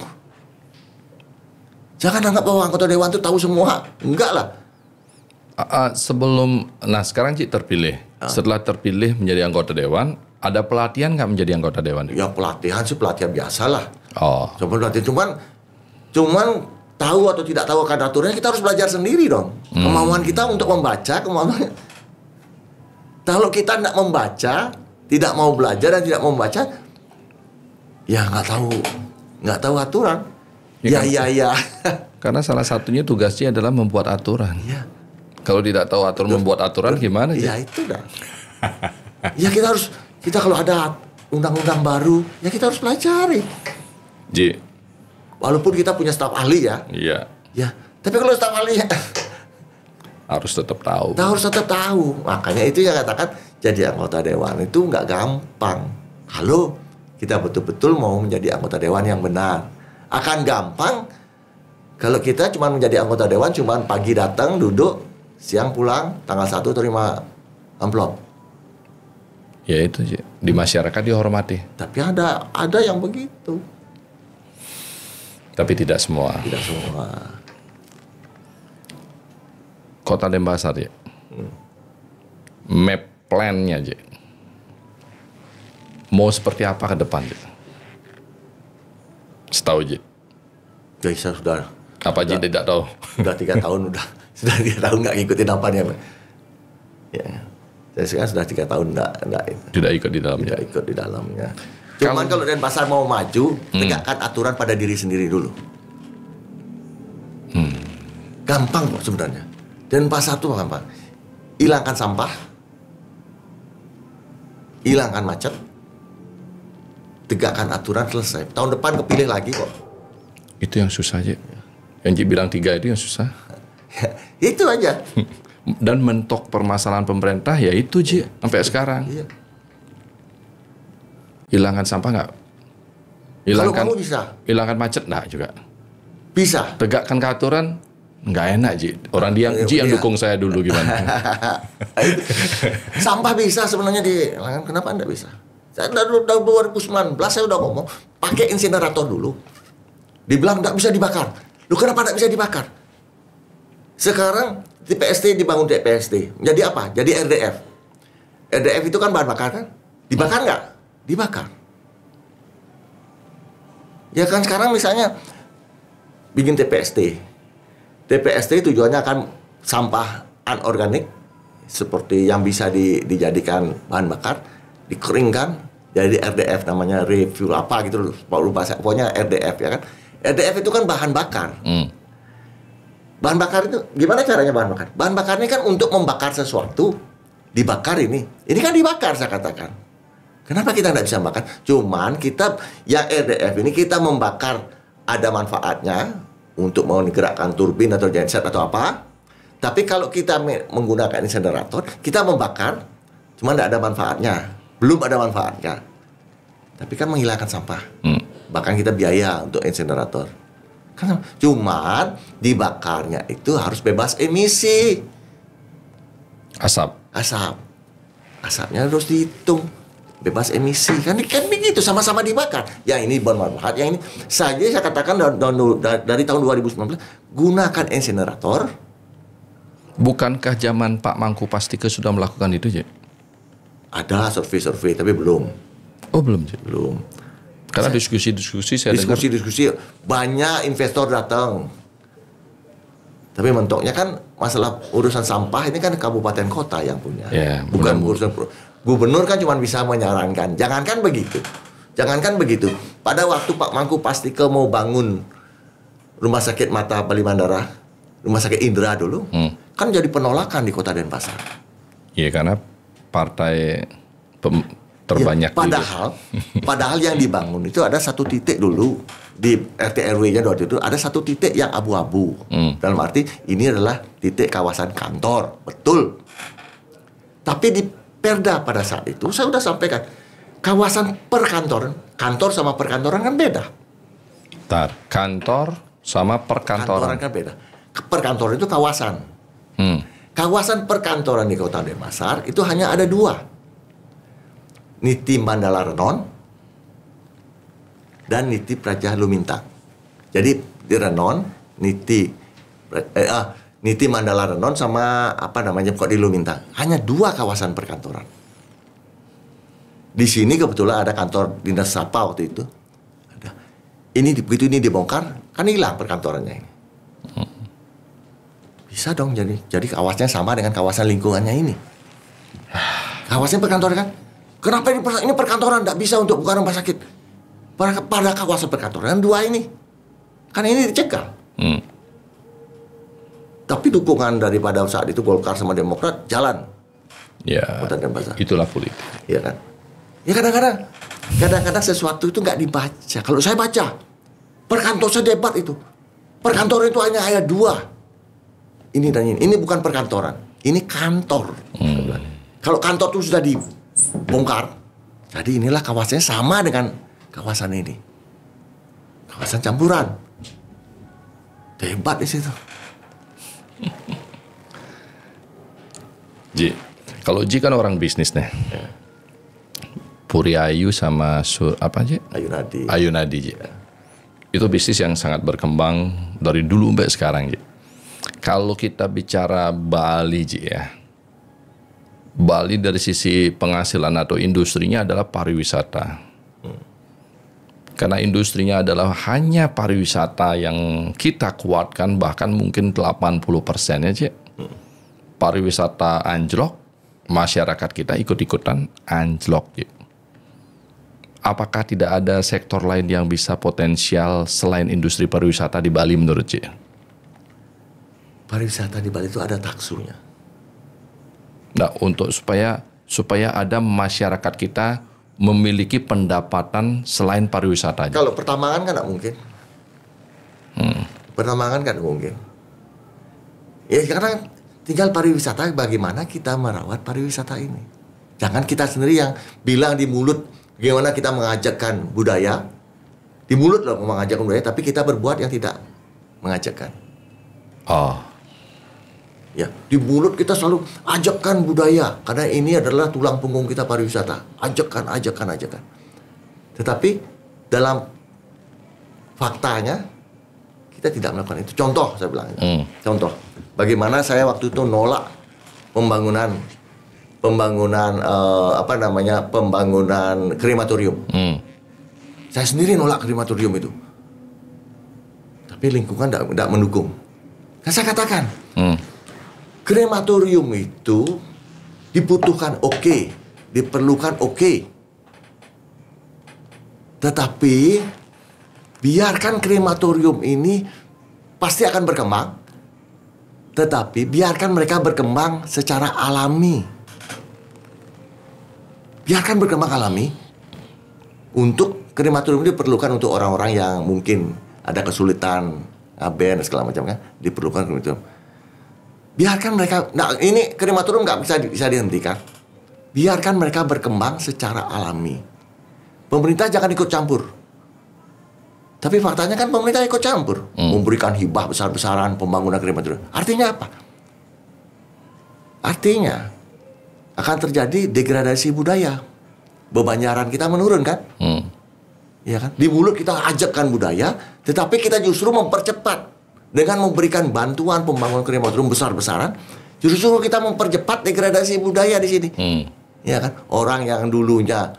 Jangan anggap bahwa anggota dewan itu tahu semua. Enggak lah. Sekarang Cik terpilih. Setelah terpilih menjadi anggota dewan, ada pelatihan nggak menjadi anggota dewan? Ya pelatihan sih pelatihan biasa lah. Oh, Coba pelatihan cuman tahu atau tidak tahu akan aturannya, kita harus belajar sendiri dong. Kemauan kita untuk membaca, kemauan. Kalau kita tidak membaca, tidak mau belajar dan tidak mau membaca, ya nggak tahu aturan. Ya. karena salah satunya tugasnya adalah membuat aturan. Ya. Kalau tidak tahu aturan, membuat aturan gimana Cik? Ya itu dah. Ya kita kalau ada undang-undang baru, ya kita harus pelajari. Ji. Walaupun kita punya staf ahli ya. Iya. Ya, tapi kalau staf ahli Harus tetap tahu. harus tetap tahu. Makanya itu yang katakan jadi anggota dewan itu nggak gampang. Kalau kita betul-betul mau menjadi anggota dewan yang benar. Akan gampang kalau kita cuma menjadi anggota dewan, cuma pagi datang, duduk, siang pulang, tanggal 1 terima amplop. Ya itu Cik. Di masyarakat dihormati. Tapi ada yang begitu. Tapi tidak semua. Tidak semua. Kota Denpasar Cik. Map plan-nya Cik. Mau seperti apa ke depan Cik? Setahu Cik. Jadi saya sudah Apa Cik tidak tahu? sudah 3 tahun sudah 3 tahun nggak ngikutin apanya. Ya. Saya sekarang sudah 3 tahun nggak Tidak ikut di dalamnya. tidak ikut di dalamnya. Cuman kalau Denpasar mau maju, tegakkan aturan pada diri sendiri dulu. Gampang kok sebenarnya. Denpasar itu gampang. Hilangkan sampah, hilangkan macet, tegakkan aturan, selesai. Tahun depan kepilih lagi kok. Itu yang susah Cik. Yang Cik bilang 3 itu yang susah. Itu aja. Dan mentok permasalahan pemerintah ya itu Cik sampai sekarang. Iya. Hilangkan sampah nggak? Kalau kamu bisa. Hilangkan macet nggak juga? Bisa. Tegakkan keaturan nggak enak Ji. Orang dia Ji yang Iya. dukung saya dulu gimana? Sampah bisa sebenarnya dihilangkan. Kenapa enggak bisa? Saya dari 2019 saya udah ngomong pakai insinerator dulu. Dibilang enggak bisa dibakar. Loh kenapa enggak bisa dibakar? Sekarang TPST dibangun TPST. Jadi apa? Jadi RDF. RDF itu kan bahan bakar kan? Dibakar nggak? Dibakar. Ya kan sekarang misalnya bikin TPST. TPST tujuannya akan sampah anorganik seperti yang bisa dijadikan bahan bakar, dikeringkan jadi RDF, namanya refuel apa gitu loh. Lupa saya, pokoknya RDF ya kan. RDF itu kan bahan bakar. Bahan bakar itu gimana caranya bahan bakar? Bahan bakarnya kan untuk membakar sesuatu, dibakar ini. Ini kan dibakar saya katakan. Kenapa kita nggak bisa bakar? Cuman kita yang RDF ini kita membakar ada manfaatnya untuk menggerakkan turbin atau genset atau apa. Tapi kalau kita menggunakan insinerator, kita membakar, cuma tidak ada manfaatnya. Belum ada manfaatnya. Tapi kan menghilangkan sampah. Bahkan kita biaya untuk insinerator. Kan, cuman dibakarnya itu harus bebas emisi. Asap. Asapnya harus dihitung. bebas emisi. Kan begitu, sama-sama dibakar. Yang ini bermanfaat, yang ini saja saya katakan dari tahun 2019 gunakan insinerator. Bukankah zaman Pak Mangku Pastike sudah melakukan itu, Cik? Ada survei-survei tapi belum. Oh, belum, Cik. Belum. Karena diskusi-diskusi saya dengar. Diskusi banyak investor datang. Tapi mentoknya kan masalah urusan sampah ini kan kabupaten kota yang punya. Ya, bukan urusan gubernur kan cuma bisa menyarankan. Jangankan begitu. Pada waktu Pak Mangku Pastike mau bangun rumah sakit mata Bali Mandara, rumah sakit Indra dulu, kan jadi penolakan di Kota Denpasar. Iya, karena partai terbanyak. Ya, padahal yang dibangun itu ada satu titik dulu di RT RW-nya waktu itu ada satu titik yang abu-abu. Dalam arti ini adalah titik kawasan kantor, betul. Tapi di Perda pada saat itu saya sudah sampaikan kawasan perkantoran, kantor sama perkantoran kan beda. Kantor sama perkantoran kan beda. Perkantoran itu kawasan. Kawasan perkantoran di Kota Denpasar itu hanya ada 2. Niti Mandala Renon dan Niti Praja Lumintang. Jadi di Renon, Niti Mandala Renon sama kok di Lumintang. Hanya 2 kawasan perkantoran. Di sini kebetulan ada kantor Dinas Sapa waktu itu. Ada. Begitu ini dibongkar, kan hilang perkantorannya ini. Bisa dong jadi kawasannya sama dengan kawasan lingkungannya ini. Kawasan perkantoran kan? Kenapa ini perkantoran tidak bisa untuk buka rumah sakit? Pada kawasan perkantoran 2 ini. Kan ini dicegah. Tapi dukungan daripada saat itu Golkar sama Demokrat jalan. Ya, itulah politik. Iya kan? Ya kadang-kadang sesuatu itu nggak dibaca. Kalau saya baca, perkantoran saya debat itu. Perkantoran itu hanya ada 2. Ini dan ini. Ini bukan perkantoran. Ini kantor. Kalau kantor itu sudah dibongkar, jadi inilah kawasannya sama dengan kawasan ini. Kawasan campuran. Debat di situ. Ji, kalau Ji kan orang bisnis nih. Ya. Puri Ayu sama Ayu Nadi, Ji. Ya. Itu bisnis yang sangat berkembang dari dulu sampai sekarang, Ji. Kalau kita bicara Bali, Ji, ya. Bali dari sisi penghasilan atau industrinya adalah pariwisata. Karena industrinya adalah hanya pariwisata yang kita kuatkan, bahkan mungkin 80% ya, Cik. Pariwisata anjlok, masyarakat kita ikut-ikutan anjlok, Cik. Apakah tidak ada sektor lain yang bisa potensial selain industri pariwisata di Bali menurut Cik? Pariwisata di Bali itu ada taksunya. Nah, untuk supaya ada masyarakat kita memiliki pendapatan selain pariwisata. Kalau pertambangan kan tidak mungkin. Pertambangan kan tidak mungkin. Ya karena tinggal pariwisata, bagaimana kita merawat pariwisata ini. Jangan kita sendiri yang bilang di mulut bagaimana kita mengajakkan budaya. Di mulut loh mengajakkan budaya, tapi kita berbuat yang tidak mengajakkan. Ya, di mulut kita selalu ajakkan budaya karena ini adalah tulang punggung kita pariwisata. Ajakkan. Tetapi dalam faktanya kita tidak melakukan itu. Contoh saya bilang. Contoh, bagaimana saya waktu itu nolak pembangunan krematorium. Saya sendiri nolak krematorium itu. Tapi lingkungan tidak mendukung. Kan saya katakan, krematorium itu dibutuhkan diperlukan tetapi biarkan krematorium ini pasti akan berkembang, tetapi biarkan mereka berkembang secara alami. Biarkan berkembang alami. Untuk krematorium ini diperlukan untuk orang-orang yang mungkin ada kesulitan dan segala macam kan, diperlukan krematorium. Biarkan mereka, ini krematorium nggak bisa dihentikan. Biarkan mereka berkembang secara alami. Pemerintah jangan ikut campur. Tapi faktanya kan pemerintah ikut campur. Memberikan hibah besar-besaran pembangunan krematorium. Artinya apa? Artinya akan terjadi degradasi budaya. bebanjaran kita menurun kan? Ya kan? Di mulut kita ajakkan budaya, tetapi kita justru mempercepat dengan memberikan bantuan pembangunan krematorium besar-besaran. Justru kita mempercepat degradasi budaya di sini. Ya kan? Orang yang dulunya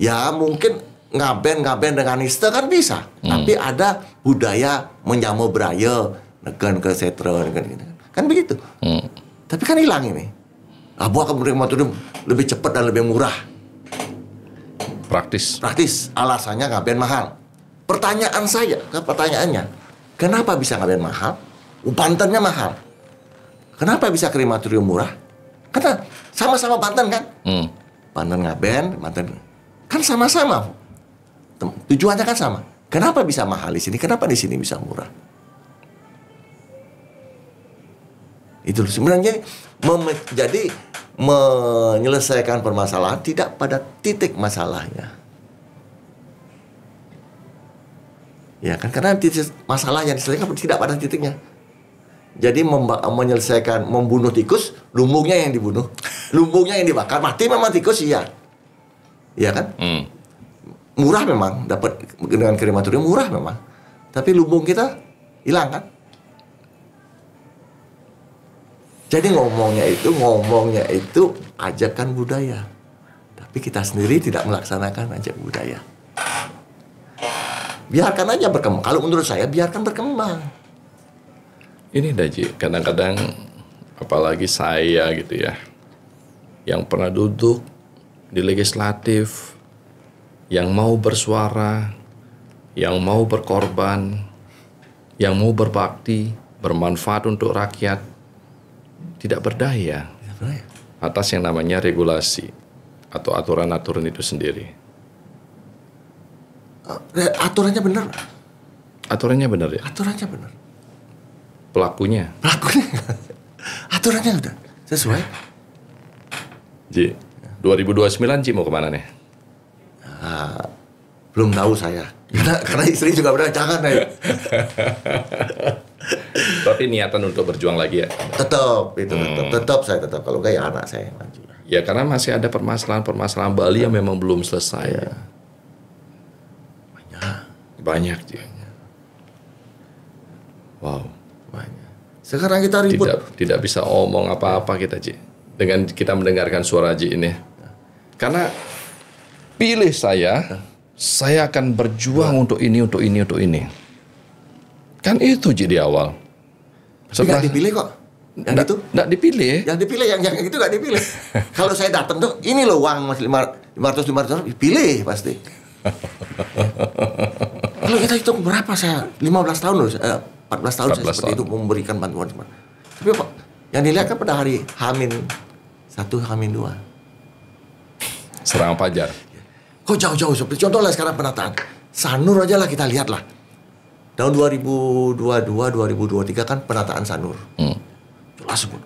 ya mungkin ngaben dengan nista kan bisa, tapi ada budaya menjamu beraya, negen ke setra, kan begitu. Tapi kan hilang ini. Buat krematorium lebih cepat dan lebih murah. Praktis. Alasannya ngaben mahal. Pertanyaannya, kenapa bisa ngaben mahal? Bantennya mahal. Kenapa bisa krematorium murah? Karena sama-sama Banten kan? Banten ngaben, Banten kan sama-sama. Tujuannya kan sama. Kenapa bisa mahal di sini? Kenapa di sini bisa murah? Itu sebenarnya jadi menyelesaikan permasalahan tidak pada titik masalahnya. Ya kan, karena titik masalah yang diselesaikan tidak pada titiknya. Jadi menyelesaikan membunuh tikus, lumbungnya yang dibunuh, lumbungnya yang dibakar, mati memang tikus iya. Iya kan? Murah memang, dapat dengan krematorium murah memang. Tapi lumbung kita hilang kan? Jadi ngomongnya itu ajakan budaya. Tapi kita sendiri tidak melaksanakan ajak budaya. Biarkan aja berkembang. Kalau menurut saya biarkan berkembang. Ini Daji, kadang-kadang apalagi saya gitu ya, yang pernah duduk di legislatif, yang mau bersuara, yang mau berkorban, yang mau berbakti, bermanfaat untuk rakyat, tidak berdaya atas yang namanya regulasi atau aturan-aturan itu sendiri. Aturannya benar. Aturannya benar ya? Aturannya benar. Pelakunya? Aturannya udah sesuai. Ji, 2029 Ji mau kemana nih? Belum tahu saya. Karena istri juga bilang jangan ya. Tapi niatan untuk berjuang lagi ya? Tetap saya kalau kayak anak saya maju. Ya karena masih ada permasalahan Bali yang memang belum selesai. Ya. Banyak Ji. Wow. Banyak. Sekarang kita ribut. Tidak bisa omong apa-apa kita Ji. Dengan kita mendengarkan suara Ji ini. Karena pilih saya akan berjuang untuk ini. Kan itu Ji di awal. Nggak dipilih kok. Nggak dipilih. Yang dipilih, yang itu nggak dipilih. Kalau saya datang tuh, ini loh uang 500 pilih pasti. Kalau kita hitung berapa saya? 15 tahun loh, 14 tahun saya seperti itu memberikan bantuan. Tapi Pak, yang dilihat kan pada hari H-1, H-2. Serangan Fajar. Kok jauh-jauh seperti contohnya sekarang penataan. Sanur aja lah kita lihat lah. Tahun 2022, 2023 kan penataan Sanur. Jelas pun.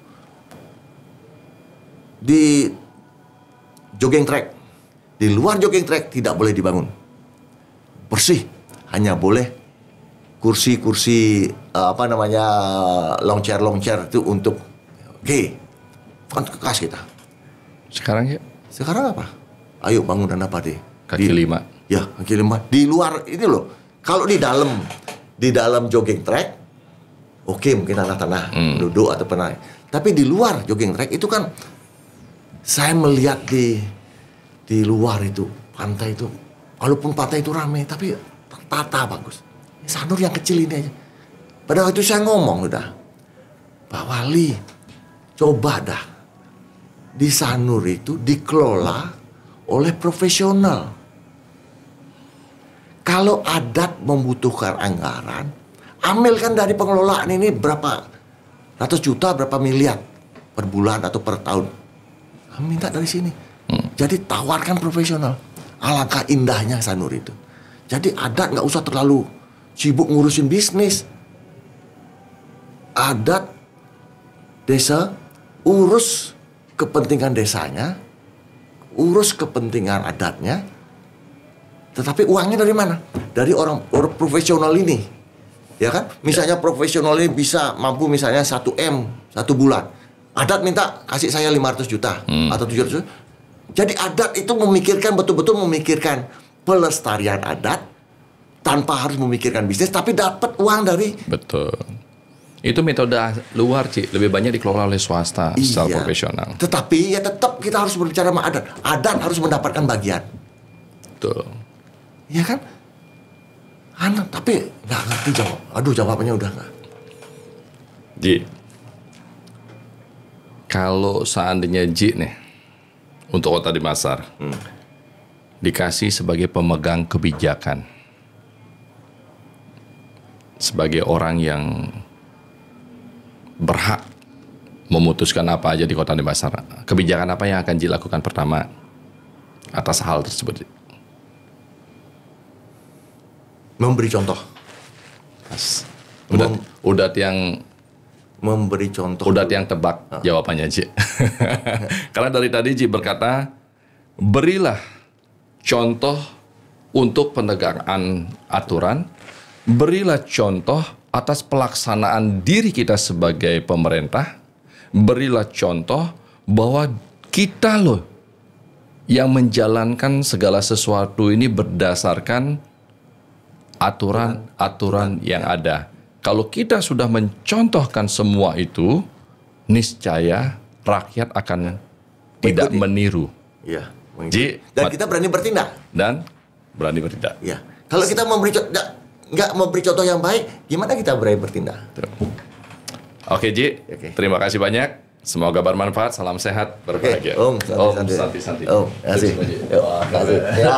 Di jogging track, di luar jogging track tidak boleh dibangun. Bersih, hanya boleh kursi-kursi long chair itu untuk kan kekas kita. Sekarang ya? Sekarang apa? Ayo bangunan apa deh? Kaki lima. Ya, kaki lima. Di luar ini loh. Kalau di dalam jogging track, oke, mungkin tanah duduk atau pernah. Tapi di luar jogging track itu kan saya melihat di luar itu pantai itu, walaupun pantai itu ramai, tapi tertata bagus. Sanur yang kecil ini aja. Pada waktu itu saya ngomong udah, Pak Wali, coba dah di Sanur itu dikelola oleh profesional. Kalau adat membutuhkan anggaran, ambilkan dari pengelolaan ini berapa ratus juta, berapa miliar per bulan atau per tahun. Minta dari sini. Jadi tawarkan profesional. Alangkah indahnya Sanur itu. Jadi adat nggak usah terlalu sibuk ngurusin bisnis. Adat desa urus kepentingan desanya, urus kepentingan adatnya. Tetapi uangnya dari mana? Dari orang profesional ini. Ya kan? Misalnya profesional ini bisa mampu misalnya 1 M 1 bulan. Adat minta kasih saya 500 juta atau 700 juta. Jadi adat itu betul-betul memikirkan pelestarian adat tanpa harus memikirkan bisnis, tapi dapat uang dari. Betul. Itu metode luar, Ci. Lebih banyak dikelola oleh swasta secara profesional. Tetapi ya tetap kita harus berbicara sama adat. Adat harus mendapatkan bagian. Betul. Iya kan? Tapi nggak ngerti jawab. Aduh, jawabannya udah nggak. Ji, kalau seandainya Ji nih, untuk Kota Denpasar, dikasih sebagai pemegang kebijakan, sebagai orang yang berhak memutuskan apa aja di Kota Denpasar, kebijakan apa yang akan Ji lakukan pertama atas hal tersebut? Memberi contoh. Udah yang memberi contoh. Udah yang tebak jawabannya, Ji. Karena dari tadi Ji berkata, berilah contoh untuk penegakan aturan, berilah contoh atas pelaksanaan diri kita sebagai pemerintah, berilah contoh bahwa kita loh yang menjalankan segala sesuatu ini berdasarkan aturan-aturan yang ada. Kalau kita sudah mencontohkan semua itu, niscaya rakyat akan tidak meniru. Iya. Ji, dan kita berani bertindak. Ya. Kalau kita nggak memberi contoh yang baik, gimana kita berani bertindak? Oke, Ji. Terima kasih banyak. Semoga bermanfaat. Salam sehat, berbahagia. Om, santi. Santi. Om, kasih. Ya.